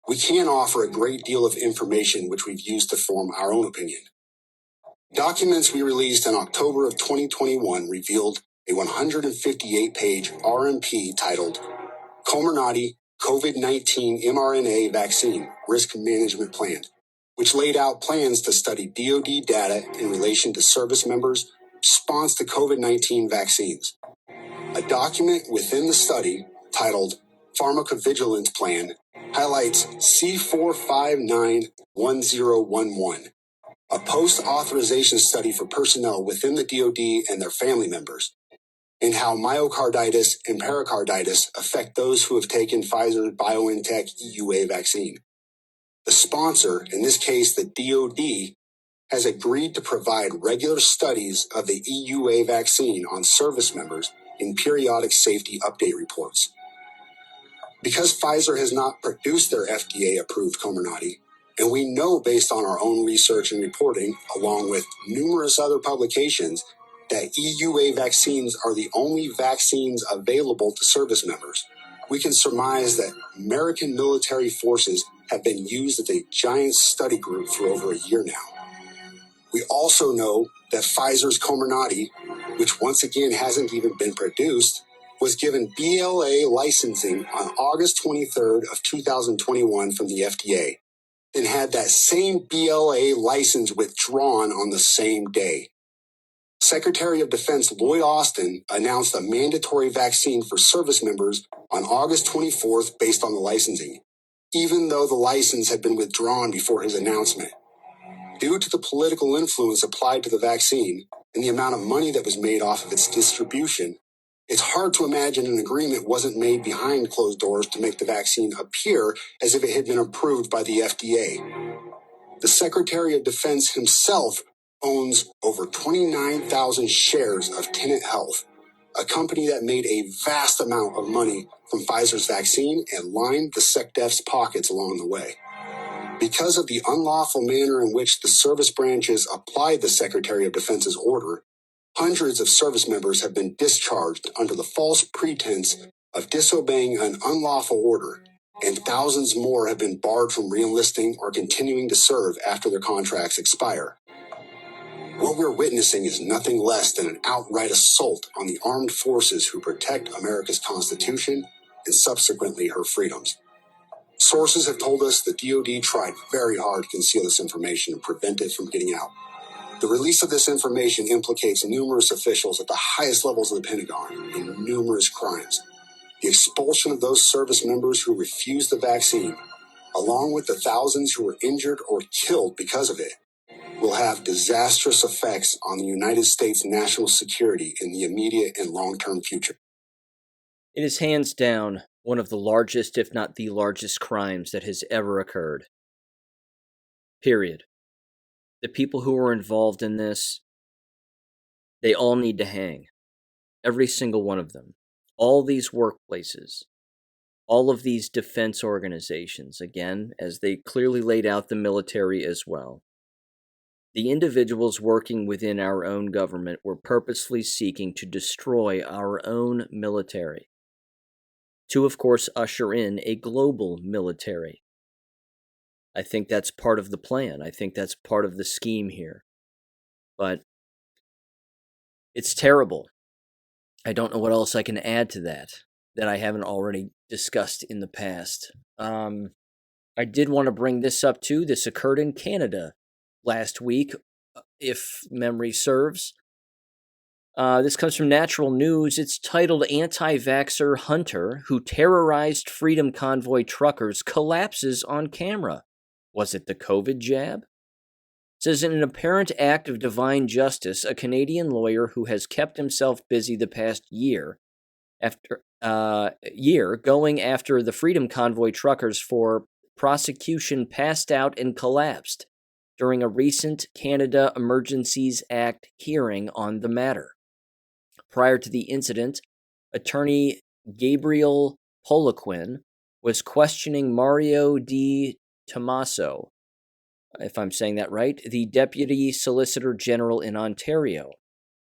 we can offer a great deal of information which we've used to form our own opinion. Documents we released in October of 2021 revealed a 158-page RMP titled Comirnaty COVID-19 mRNA Vaccine Risk Management Plan, which laid out plans to study DoD data in relation to service members' response to COVID-19 vaccines. A document within the study, titled Pharmacovigilance Plan, highlights C4591011, a post-authorization study for personnel within the DoD and their family members, and how myocarditis and pericarditis affect those who have taken Pfizer's BioNTech EUA vaccine. The sponsor, in this case the DoD, has agreed to provide regular studies of the EUA vaccine on service members in periodic safety update reports. Because Pfizer has not produced their FDA-approved Comirnaty, and we know based on our own research and reporting, along with numerous other publications, that EUA vaccines are the only vaccines available to service members, we can surmise that American military forces have been used as a giant study group for over a year now. We also know that Pfizer's Comirnaty, which once again hasn't even been produced, was given BLA licensing on August 23rd of 2021 from the FDA, and had that same BLA license withdrawn on the same day. Secretary of Defense Lloyd Austin announced a mandatory vaccine for service members on August 24th based on the licensing, even though the license had been withdrawn before his announcement. Due to the political influence applied to the vaccine and the amount of money that was made off of its distribution, it's hard to imagine an agreement wasn't made behind closed doors to make the vaccine appear as if it had been approved by the FDA. The Secretary of Defense himself owns over 29,000 shares of Tenet Health, a company that made a vast amount of money from Pfizer's vaccine and lined the SecDef's pockets along the way. Because of the unlawful manner in which the service branches applied the Secretary of Defense's order, hundreds of service members have been discharged under the false pretense of disobeying an unlawful order, and thousands more have been barred from reenlisting or continuing to serve after their contracts expire. What we're witnessing is nothing less than an outright assault on the armed forces who protect America's Constitution and subsequently her freedoms. Sources have told us the DoD tried very hard to conceal this information and prevent it from getting out. The release of this information implicates numerous officials at the highest levels of the Pentagon in numerous crimes. The expulsion of those service members who refused the vaccine, along with the thousands who were injured or killed because of it, will have disastrous effects on the United States national security in the immediate and long-term future. It is hands down one of the largest, if not the largest, crimes that has ever occurred. Period. The people who were involved in this, they all need to hang. Every single one of them. All these workplaces. All of these defense organizations, again, as they clearly laid out the military as well. The individuals working within our own government were purposefully seeking to destroy our own military, to, of course, usher in a global military. I think that's part of the plan. I think that's part of the scheme here. But it's terrible. I don't know what else I can add to that I haven't already discussed in the past. I did want to bring this up too. This occurred in Canada last week, if memory serves. This comes from Natural News. It's titled Anti-Vaxxer Hunter Who Terrorized Freedom Convoy Truckers Collapses on Camera. Was it the COVID jab? It says, in an apparent act of divine justice, a Canadian lawyer who has kept himself busy the past year going after the Freedom Convoy truckers for prosecution passed out and collapsed during a recent Canada Emergencies Act hearing on the matter. Prior to the incident, attorney Gabriel Poliquin was questioning Mario Di Tommaso, if I'm saying that right, the Deputy Solicitor General in Ontario.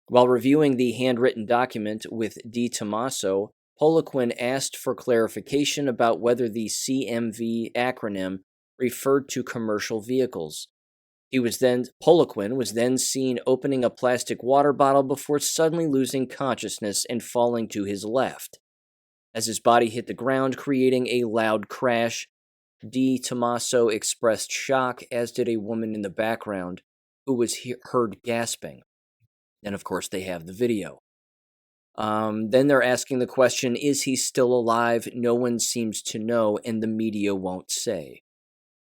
While reviewing the handwritten document with Di Tommaso, Poliquin asked for clarification about whether the CMV acronym referred to commercial vehicles. Poliquin was then seen opening a plastic water bottle before suddenly losing consciousness and falling to his left. As his body hit the ground, creating a loud crash, Di Tommaso expressed shock, as did a woman in the background, who was heard gasping. And of course, they have the video. Then they're asking the question, is he still alive? No one seems to know, and the media won't say.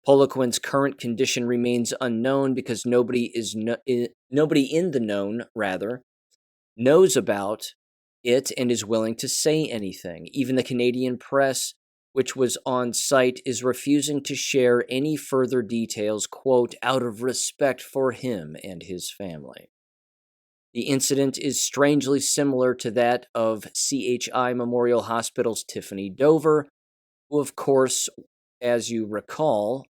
Poliquin's current condition remains unknown because nobody in the known, knows about it and is willing to say anything. Even the Canadian press, which was on site, is refusing to share any further details, quote, out of respect for him and his family. The incident is strangely similar to that of CHI Memorial Hospital's Tiffany Dover, who, of course, as you recall,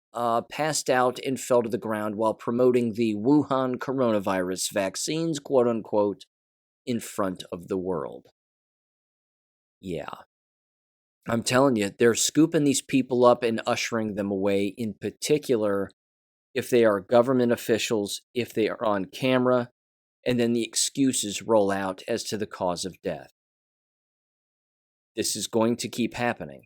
passed out and fell to the ground while promoting the Wuhan coronavirus vaccines, quote-unquote, in front of the world. Yeah. I'm telling you, they're scooping these people up and ushering them away, in particular if they are government officials, if they are on camera, and then the excuses roll out as to the cause of death. This is going to keep happening.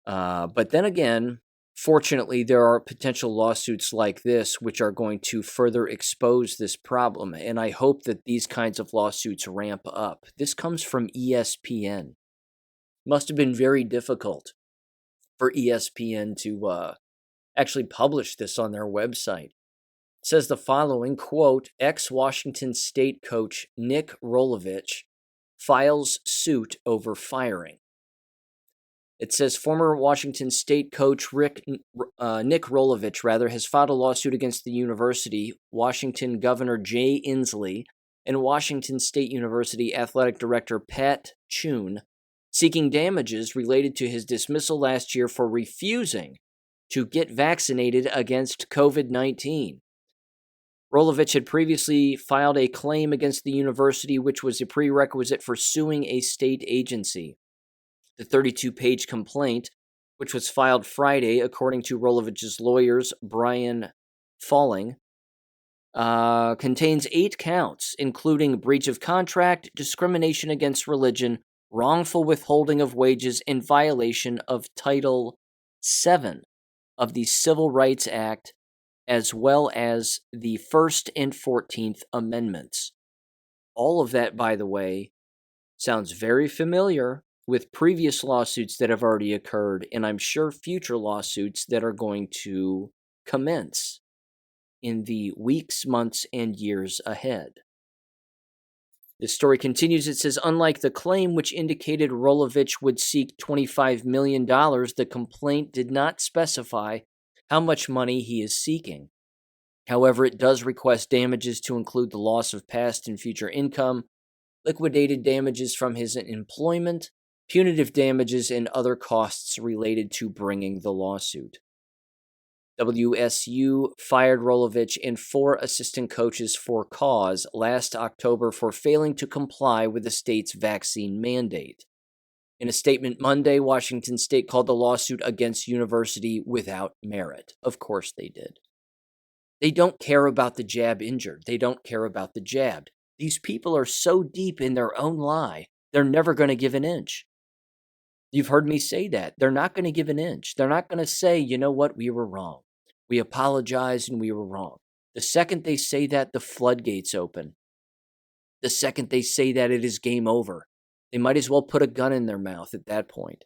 But then again, fortunately, there are potential lawsuits like this which are going to further expose this problem, and I hope that these kinds of lawsuits ramp up. This comes from ESPN. Must have been very difficult for ESPN to actually publish this on their website. It says the following, quote, ex-Washington State coach Nick Rolovich files suit over firing. It says former Washington State coach Nick Rolovich, has filed a lawsuit against the university, Washington Governor Jay Inslee, and Washington State University Athletic Director Pat Chun, seeking damages related to his dismissal last year for refusing to get vaccinated against COVID-19. Rolovich had previously filed a claim against the university, which was a prerequisite for suing a state agency. The 32-page complaint, which was filed Friday, according to Rolovich's lawyers, Brian Falling, contains 8 counts, including breach of contract, discrimination against religion, wrongful withholding of wages, and violation of Title VII of the Civil Rights Act, as well as the 1st and 14th Amendments. All of that, by the way, sounds very familiar with previous lawsuits that have already occurred, and I'm sure future lawsuits that are going to commence in the weeks, months, and years ahead. This story continues. It says, unlike the claim which indicated Rolovich would seek $25 million, the complaint did not specify how much money he is seeking. However, it does request damages to include the loss of past and future income, liquidated damages from his employment, punitive damages, and other costs related to bringing the lawsuit. WSU fired Rolovich and 4 assistant coaches for cause last October for failing to comply with the state's vaccine mandate. In a statement Monday, Washington State called the lawsuit against university without merit. Of course they did. They don't care about the jab injured. They don't care about the jabbed. These people are so deep in their own lie, they're never going to give an inch. You've heard me say that. They're not going to give an inch. They're not going to say, you know what, we were wrong. We apologize and we were wrong. The second they say that, the floodgates open. The second they say that, it is game over. They might as well put a gun in their mouth at that point.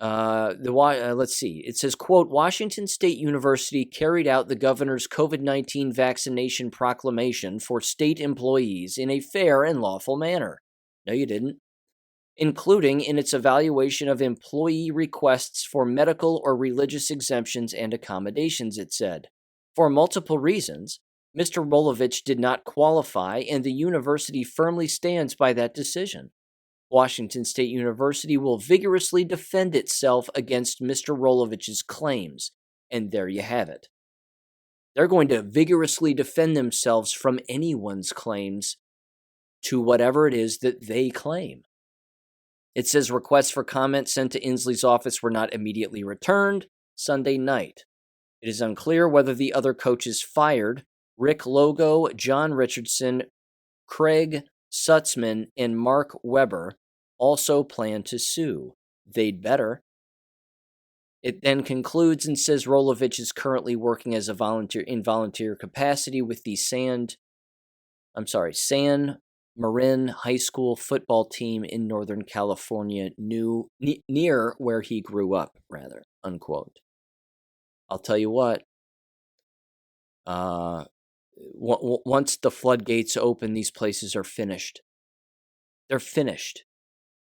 Let's see. It says, quote, Washington State University carried out the governor's COVID-19 vaccination proclamation for state employees in a fair and lawful manner. No, you didn't. Including in its evaluation of employee requests for medical or religious exemptions and accommodations, it said. For multiple reasons, Mr. Rolovich did not qualify, and the university firmly stands by that decision. Washington State University will vigorously defend itself against Mr. Rolovich's claims, and there you have it. They're going to vigorously defend themselves from anyone's claims to whatever it is that they claim. It says requests for comment sent to Inslee's office were not immediately returned Sunday night. It is unclear whether the other coaches fired, Rick Logo, John Richardson, Craig Sutzman, and Mark Weber, also plan to sue. They'd better. It then concludes and says Rolovich is currently working as a volunteer capacity with the San Marin High School football team in Northern California, near where he grew up, rather, unquote. I'll tell you what, once the floodgates open, these places are finished. They're finished.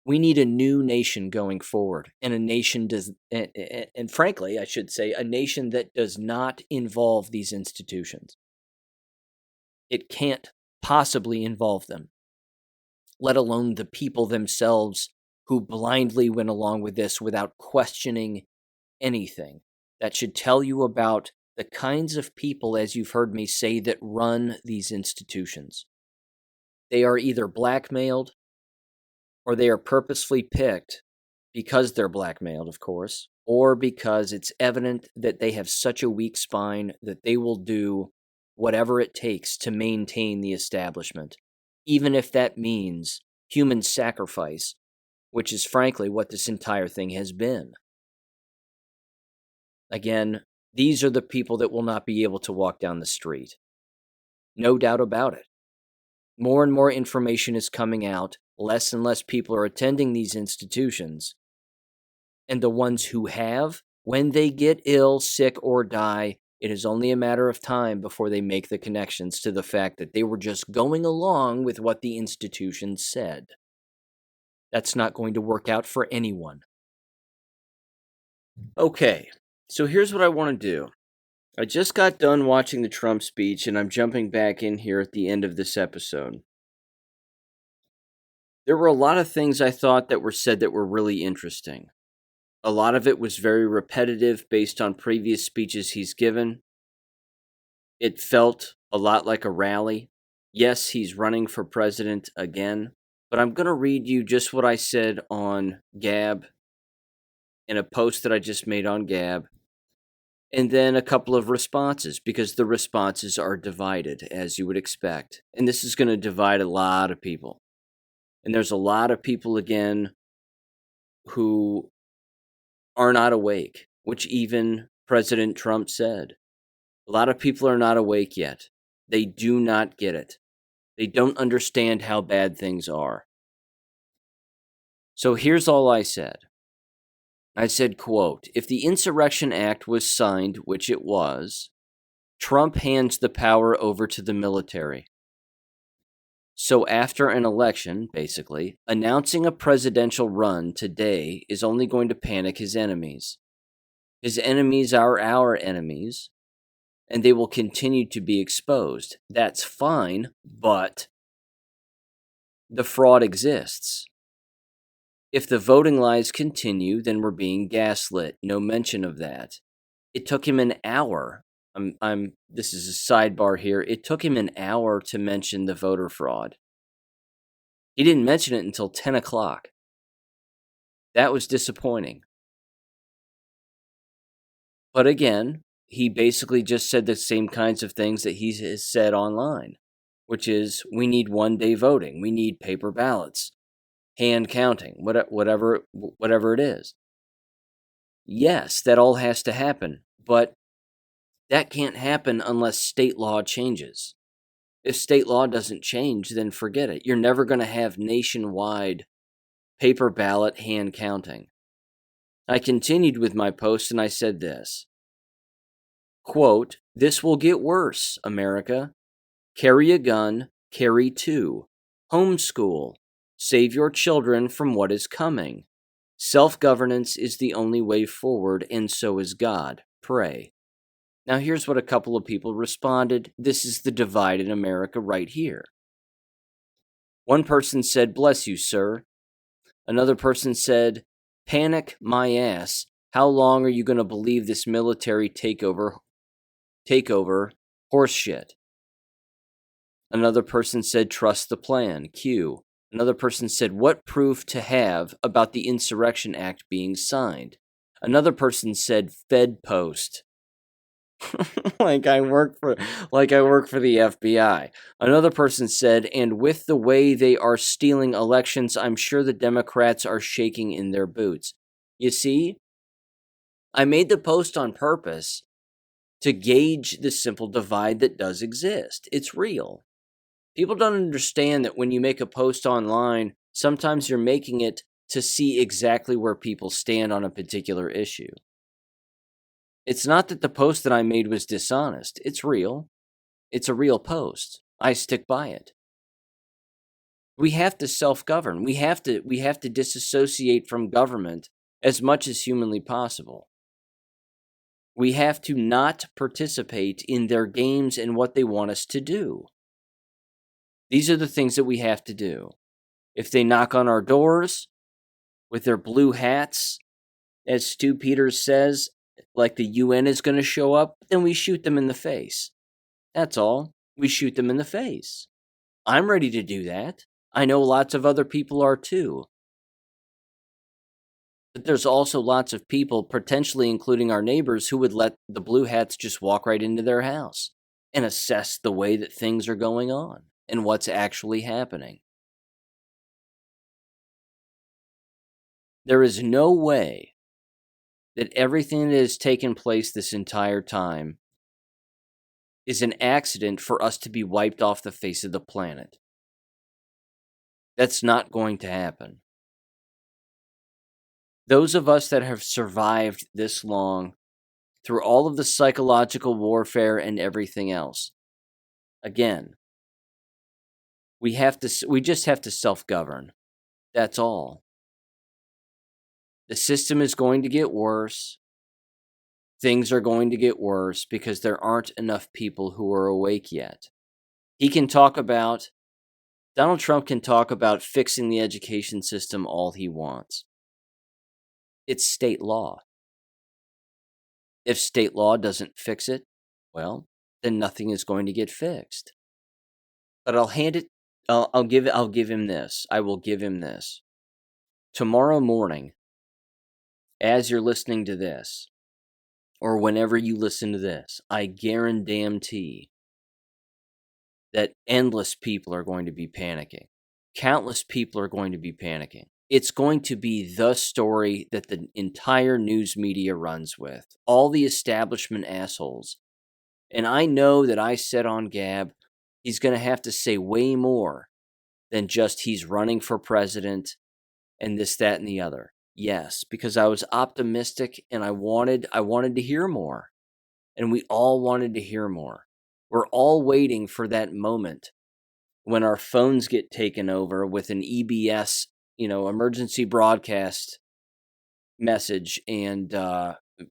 We need a new nation going forward, and a nation and frankly, I should say, a nation that does not involve these institutions. It can't possibly involve them, let alone the people themselves who blindly went along with this without questioning anything. That should tell you about the kinds of people, as you've heard me say, that run these institutions. They are either blackmailed or they are purposefully picked because they're blackmailed, of course, or because it's evident that they have such a weak spine that they will do whatever it takes to maintain the establishment, even if that means human sacrifice, which is frankly what this entire thing has been. Again, these are the people that will not be able to walk down the street. No doubt about it. More and more information is coming out. Less and less people are attending these institutions. And the ones who have, when they get ill, sick, or die, it is only a matter of time before they make the connections to the fact that they were just going along with what the institution said. That's not going to work out for anyone. Okay, so here's what I want to do. I just got done watching the Trump speech, and I'm jumping back in here at the end of this episode. There were a lot of things I thought that were said that were really interesting. A lot of it was very repetitive based on previous speeches he's given. It felt a lot like a rally. Yes, he's running for president again, but I'm going to read you just what I said on Gab in a post that I just made on Gab, and then a couple of responses, because the responses are divided, as you would expect. And this is going to divide a lot of people. And there's a lot of people, again, who are not awake, which even President Trump said. A lot of people are not awake yet. They do not get it. They don't understand how bad things are. So here's all I said. I said, quote, if the Insurrection Act was signed, which it was, Trump hands the power over to the military. So after an election, basically, announcing a presidential run today is only going to panic his enemies. His enemies are our enemies, and they will continue to be exposed. That's fine, but the fraud exists. If the voting lies continue, then we're being gaslit. No mention of that. It took him an hour. This is a sidebar here. It took him an hour to mention the voter fraud. He didn't mention it until 10 o'clock. That was disappointing. But again, he basically just said the same kinds of things that he has said online, which is we need one-day voting. We need paper ballots, hand counting, whatever it is. Yes, that all has to happen, but that can't happen unless state law changes. If state law doesn't change, then forget it. You're never going to have nationwide paper ballot hand counting. I continued with my post and I said this, quote, "This will get worse, America. Carry a gun, carry two. Homeschool. Save your children from what is coming. Self-governance is the only way forward, and so is God. Pray." Now here's what a couple of people responded. This is the divide in America right here. One person said, "Bless you, sir." Another person said, "Panic my ass. How long are you going to believe this military takeover horse shit?" Another person said, "Trust the plan. Q." Another person said, "What proof to have about the Insurrection Act being signed?" Another person said, "Fed post." like I work for the FBI. Another person said, "And with the way they are stealing elections, I'm sure the Democrats are shaking in their boots." You see, I made the post on purpose to gauge the simple divide that does exist. It's real. People don't understand that when you make a post online, sometimes you're making it to see exactly where people stand on a particular issue. It's not that the post that I made was dishonest. It's real. It's a real post. I stick by it. We have to self-govern. We have to disassociate from government as much as humanly possible. We have to not participate in their games and what they want us to do. These are the things that we have to do. If they knock on our doors with their blue hats, as Stu Peters says, like the UN is going to show up, then we shoot them in the face. That's all. We shoot them in the face. I'm ready to do that. I know lots of other people are too. But there's also lots of people, potentially including our neighbors, who would let the blue hats just walk right into their house and assess the way that things are going on and what's actually happening. There is no way that everything that has taken place this entire time is an accident for us to be wiped off the face of the planet. That's not going to happen. Those of us that have survived this long, through all of the psychological warfare and everything else, again, we just have to self-govern. That's all. The system is going to get worse. Things are going to get worse because there aren't enough people who are awake yet. Donald Trump can talk about fixing the education system all he wants. It's state law. If state law doesn't fix it, well, then nothing is going to get fixed. But I'll give him this. I will give him this. Tomorrow morning, as you're listening to this, or whenever you listen to this, I guarantee that endless people are going to be panicking. Countless people are going to be panicking. It's going to be the story that the entire news media runs with. All the establishment assholes. And I know that I said on Gab, he's going to have to say way more than just he's running for president and this, that, and the other. Yes, because I was optimistic and I wanted to hear more. And we all wanted to hear more. We're all waiting for that moment when our phones get taken over with an EBS, emergency broadcast message, and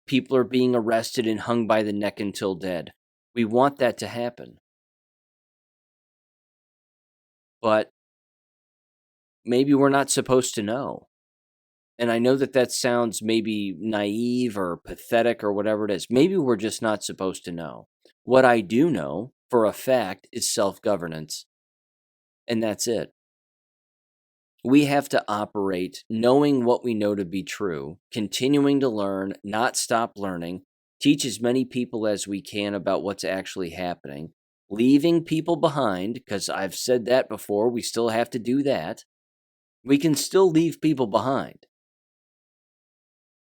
people are being arrested and hung by the neck until dead. We want that to happen. But maybe we're not supposed to know. And I know that sounds maybe naive or pathetic or whatever it is. Maybe we're just not supposed to know. What I do know for a fact is self-governance. And that's it. We have to operate knowing what we know to be true, continuing to learn, not stop learning, teach as many people as we can about what's actually happening, leaving people behind, because I've said that before, we still have to do that. We can still leave people behind.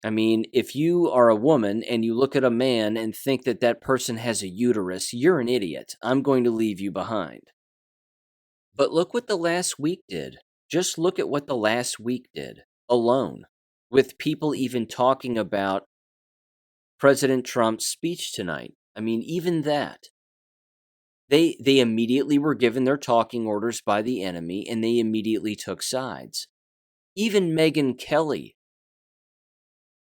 I mean, if you are a woman and you look at a man and think that that person has a uterus, you're an idiot. I'm going to leave you behind. But look what the last week did. Just look at what the last week did alone, with people even talking about President Trump's speech tonight. I mean, even that. They immediately were given their talking orders by the enemy, and they immediately took sides. Even Megyn Kelly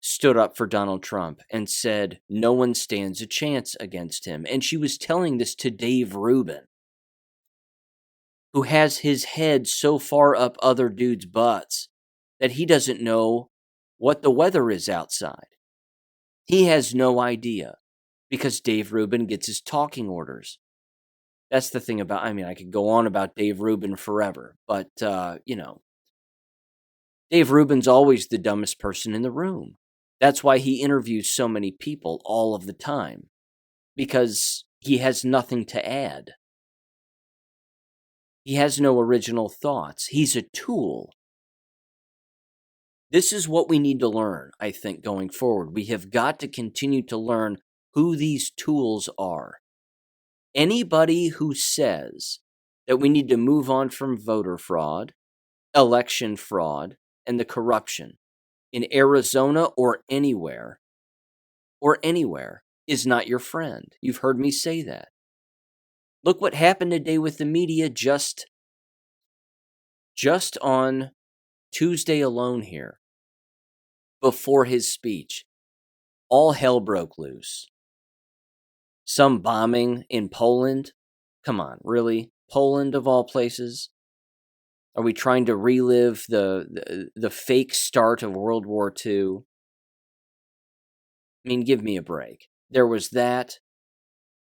stood up for Donald Trump and said no one stands a chance against him. And she was telling this to Dave Rubin, who has his head so far up other dudes' butts that he doesn't know what the weather is outside. He has no idea because Dave Rubin gets his talking orders. That's the thing about, I mean, I could go on about Dave Rubin forever, but, Dave Rubin's always the dumbest person in the room. That's why he interviews so many people all of the time, because he has nothing to add. He has no original thoughts. He's a tool. This is what we need to learn, I think, going forward. We have got to continue to learn who these tools are. Anybody who says that we need to move on from voter fraud, election fraud, and the corruption in Arizona or anywhere, is not your friend. You've heard me say that. Look what happened today with the media just on Tuesday alone here, before his speech. All hell broke loose. Some bombing in Poland. Come on, really? Poland of all places? Are we trying to relive the fake start of World War II? I mean, give me a break. There was that.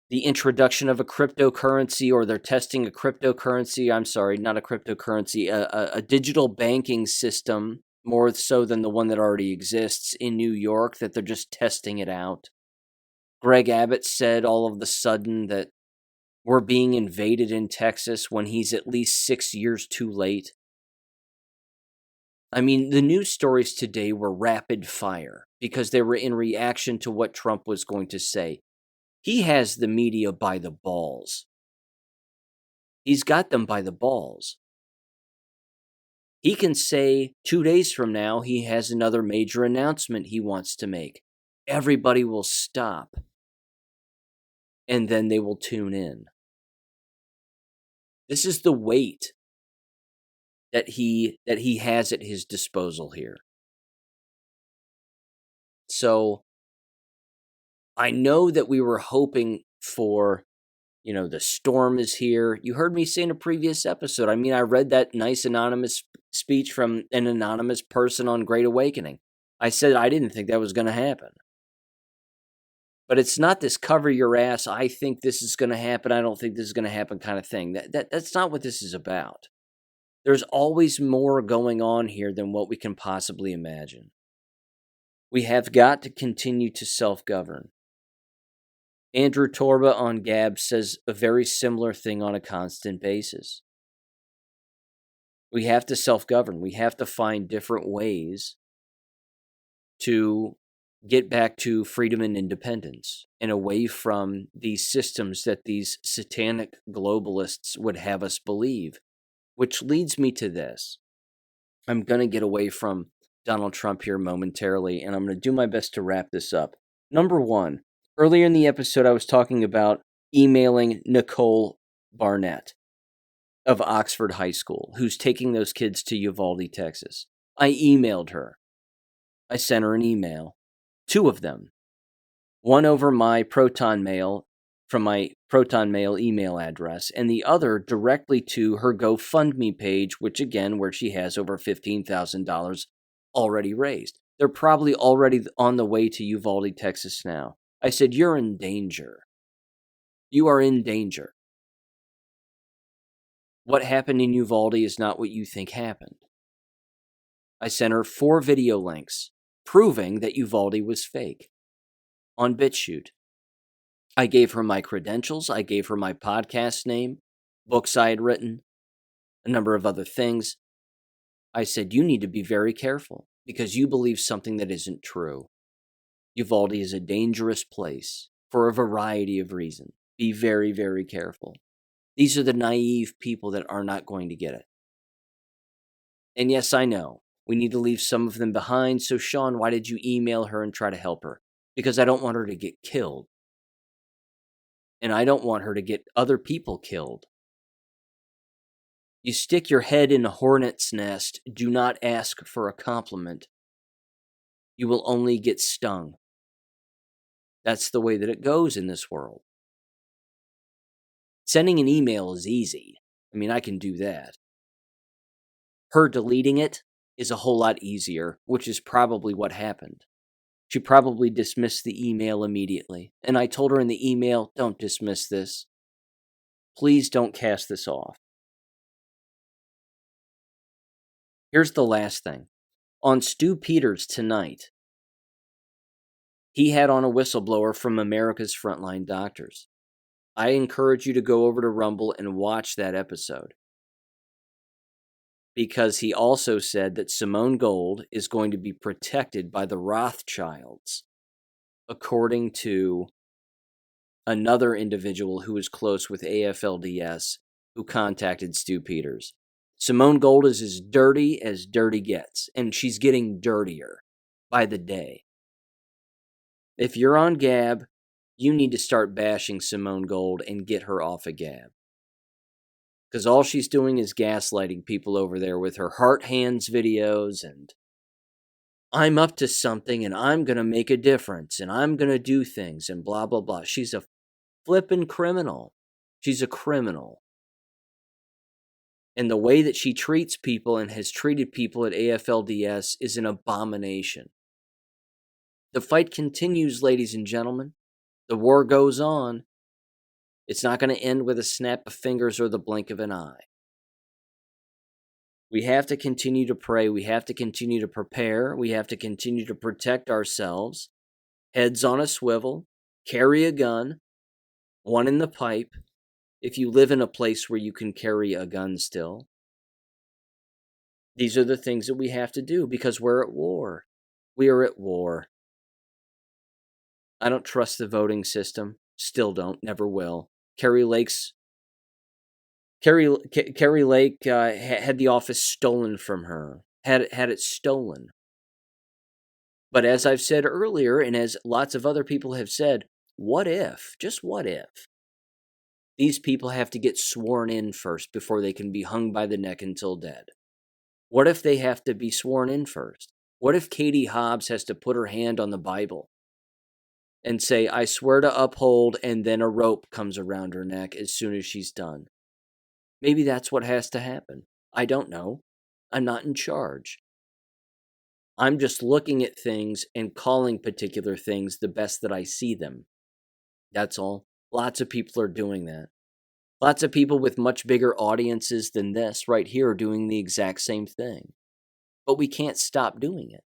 The introduction of a cryptocurrency, or they're testing a cryptocurrency. I'm sorry, not a cryptocurrency, a digital banking system, more so than the one that already exists in New York, that they're just testing it out. Greg Abbott said all of a sudden that we're being invaded in Texas when he's at least 6 years too late. I mean, the news stories today were rapid fire because they were in reaction to what Trump was going to say. He has the media by the balls. He's got them by the balls. He can say 2 days from now he has another major announcement he wants to make. Everybody will stop. And then they will tune in. This is the weight that he has at his disposal here. So I know that we were hoping for, the storm is here. You heard me say in a previous episode. I mean, I read that nice anonymous speech from an anonymous person on Great Awakening. I said I didn't think that was going to happen. But it's not this cover your ass, I think this is going to happen, I don't think this is going to happen kind of thing. That's not what this is about. There's always more going on here than what we can possibly imagine. We have got to continue to self-govern. Andrew Torba on Gab says a very similar thing on a constant basis. We have to self-govern. We have to find different ways to get back to freedom and independence and away from these systems that these satanic globalists would have us believe. Which leads me to this. I'm going to get away from Donald Trump here momentarily, and I'm going to do my best to wrap this up. Number one, earlier in the episode, I was talking about emailing Nicole Barnett of Oxford High School, who's taking those kids to Uvalde, Texas. I emailed her. I sent her an email. 2 of them. One over my Proton Mail, from my Proton Mail email address, and the other directly to her GoFundMe page, which again, where she has over $15,000 already raised. They're probably already on the way to Uvalde, Texas now. I said, you're in danger. You are in danger. What happened in Uvalde is not what you think happened. I sent her 4 video links proving that Uvalde was fake on BitChute. I gave her my credentials. I gave her my podcast name, books I had written, a number of other things. I said, you need to be very careful because you believe something that isn't true. Uvalde is a dangerous place for a variety of reasons. Be very, very careful. These are the naive people that are not going to get it. And yes, I know, we need to leave some of them behind. So, Sean, why did you email her and try to help her? Because I don't want her to get killed. And I don't want her to get other people killed. You stick your head in a hornet's nest. Do not ask for a compliment. You will only get stung. That's the way that it goes in this world. Sending an email is easy. I mean, I can do that. Her deleting it is a whole lot easier, which is probably what happened. She probably dismissed the email immediately. And I told her in the email, don't dismiss this. Please don't cast this off. Here's the last thing. On Stu Peters tonight, he had on a whistleblower from America's Frontline Doctors. I encourage you to go over to Rumble and watch that episode. Because he also said that Simone Gold is going to be protected by the Rothschilds, according to another individual who is close with AFLDS who contacted Stu Peters. Simone Gold is as dirty gets, and she's getting dirtier by the day. If you're on Gab, you need to start bashing Simone Gold and get her off of Gab. Because all she's doing is gaslighting people over there with her heart hands videos and I'm up to something and I'm going to make a difference and I'm going to do things and blah, blah, blah. She's a flippin' criminal. She's a criminal. And the way that she treats people and has treated people at AFLDS is an abomination. The fight continues, ladies and gentlemen. The war goes on. It's not going to end with a snap of fingers or the blink of an eye. We have to continue to pray. We have to continue to prepare. We have to continue to protect ourselves. Heads on a swivel. Carry a gun. One in the pipe. If you live in a place where you can carry a gun still. These are the things that we have to do because we're at war. We are at war. I don't trust the voting system. Still don't. Never will. Carrie Lake had the office stolen from her. Had it stolen. But as I've said earlier, and as lots of other people have said, what if? Just what if? These people have to get sworn in first before they can be hung by the neck until dead. What if they have to be sworn in first? What if Katie Hobbs has to put her hand on the Bible and say, I swear to uphold, and then a rope comes around her neck as soon as she's done? Maybe that's what has to happen. I don't know. I'm not in charge. I'm just looking at things and calling particular things the best that I see them. That's all. Lots of people are doing that. Lots of people with much bigger audiences than this right here are doing the exact same thing. But we can't stop doing it.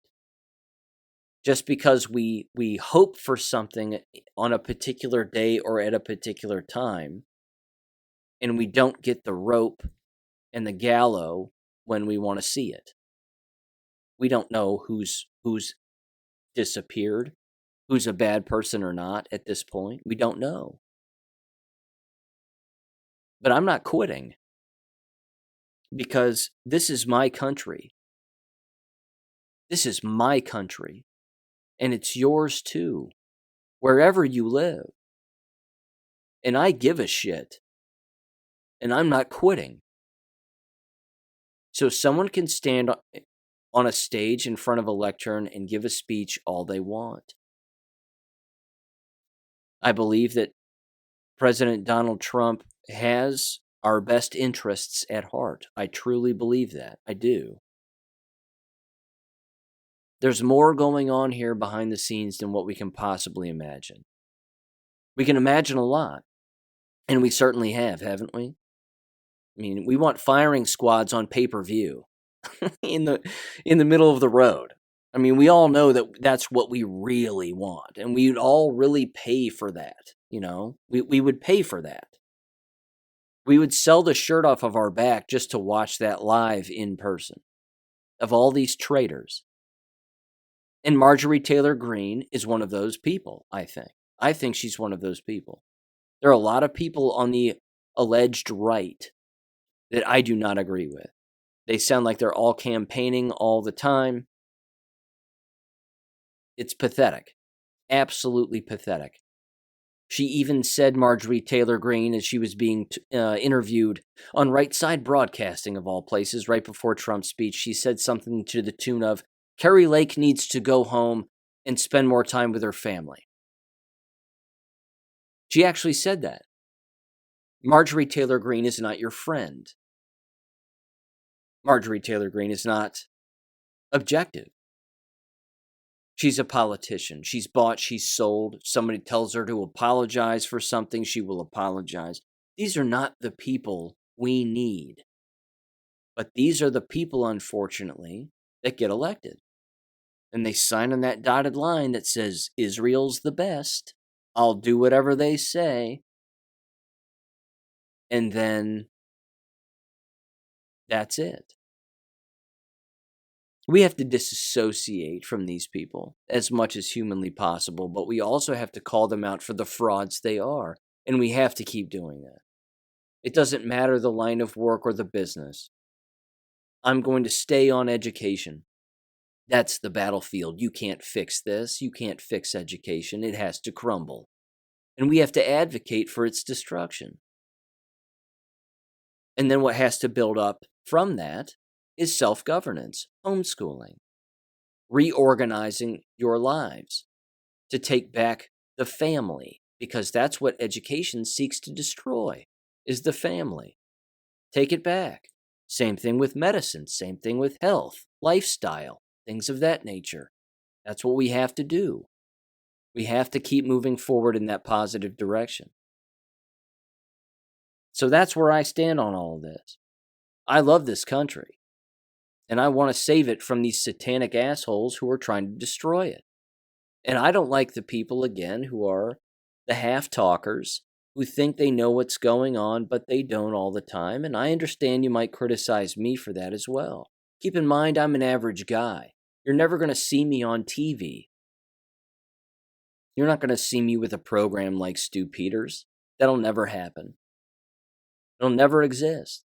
Just because we hope for something on a particular day or at a particular time, and we don't get the rope and the gallows when we want to see it. We don't know who's disappeared, who's a bad person or not at this point. We don't know. But I'm not quitting. Because this is my country. This is my country. And it's yours too. Wherever you live. And I give a shit. And I'm not quitting. So someone can stand on a stage in front of a lectern and give a speech all they want. I believe that President Donald Trump has our best interests at heart. I truly believe that. I do. There's more going on here behind the scenes than what we can possibly imagine. We can imagine a lot, and we certainly have, haven't we? I mean, we want firing squads on pay-per-view in the middle of the road. I mean, we all know that that's what we really want, and we'd all really pay for that, you know? We would pay for that. We would sell the shirt off of our back just to watch that live in person of all these traitors. And Marjorie Taylor Greene is one of those people, I think. I think she's one of those people. There are a lot of people on the alleged right that I do not agree with. They sound like they're all campaigning all the time. It's pathetic. Absolutely pathetic. She even said, Marjorie Taylor Greene, as she was being interviewed on Right Side Broadcasting, of all places, right before Trump's speech, she said something to the tune of, Carrie Lake needs to go home and spend more time with her family. She actually said that. Marjorie Taylor Greene is not your friend. Marjorie Taylor Greene is not objective. She's a politician. She's bought, she's sold. If somebody tells her to apologize for something, she will apologize. These are not the people we need. But these are the people, unfortunately, that get elected. And they sign on that dotted line that says, Israel's the best. I'll do whatever they say. And then that's it. We have to disassociate from these people as much as humanly possible, but we also have to call them out for the frauds they are, and we have to keep doing that. It doesn't matter the line of work or the business. I'm going to stay on education. That's the battlefield. You can't fix this. You can't fix education. It has to crumble. And we have to advocate for its destruction. And then what has to build up from that is self-governance, homeschooling, reorganizing your lives to take back the family, because that's what education seeks to destroy, is the family. Take it back. Same thing with medicine, same thing with health, lifestyle, things of that nature. That's what we have to do. We have to keep moving forward in that positive direction. So that's where I stand on all of this. I love this country. And I want to save it from these satanic assholes who are trying to destroy it. And I don't like the people, again, who are the half-talkers, who think they know what's going on, but they don't all the time. And I understand you might criticize me for that as well. Keep in mind, I'm an average guy. You're never going to see me on TV. You're not going to see me with a program like Stu Peters. That'll never happen. It'll never exist.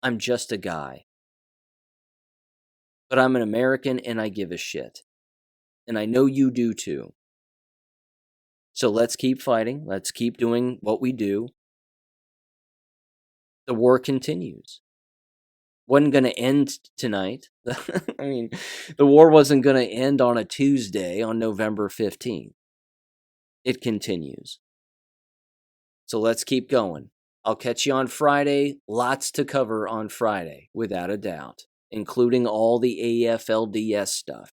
I'm just a guy. But I'm an American and I give a shit. And I know you do too. So let's keep fighting. Let's keep doing what we do. The war continues. Wasn't going to end tonight. I mean, the war wasn't going to end on a Tuesday on November 15th. It continues. So let's keep going. I'll catch you on Friday. Lots to cover on Friday, without a doubt, including all the AFLDS stuff.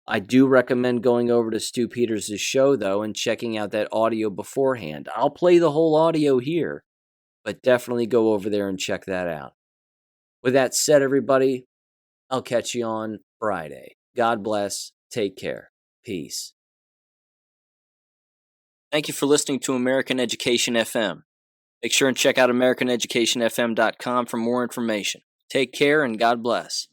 I do recommend going over to Stu Peters' show, though, and checking out that audio beforehand. I'll play the whole audio here, but definitely go over there and check that out. With that said, everybody, I'll catch you on Friday. God bless. Take care. Peace. Thank you for listening to American Education FM. Make sure and check out AmericanEducationFM.com for more information. Take care and God bless.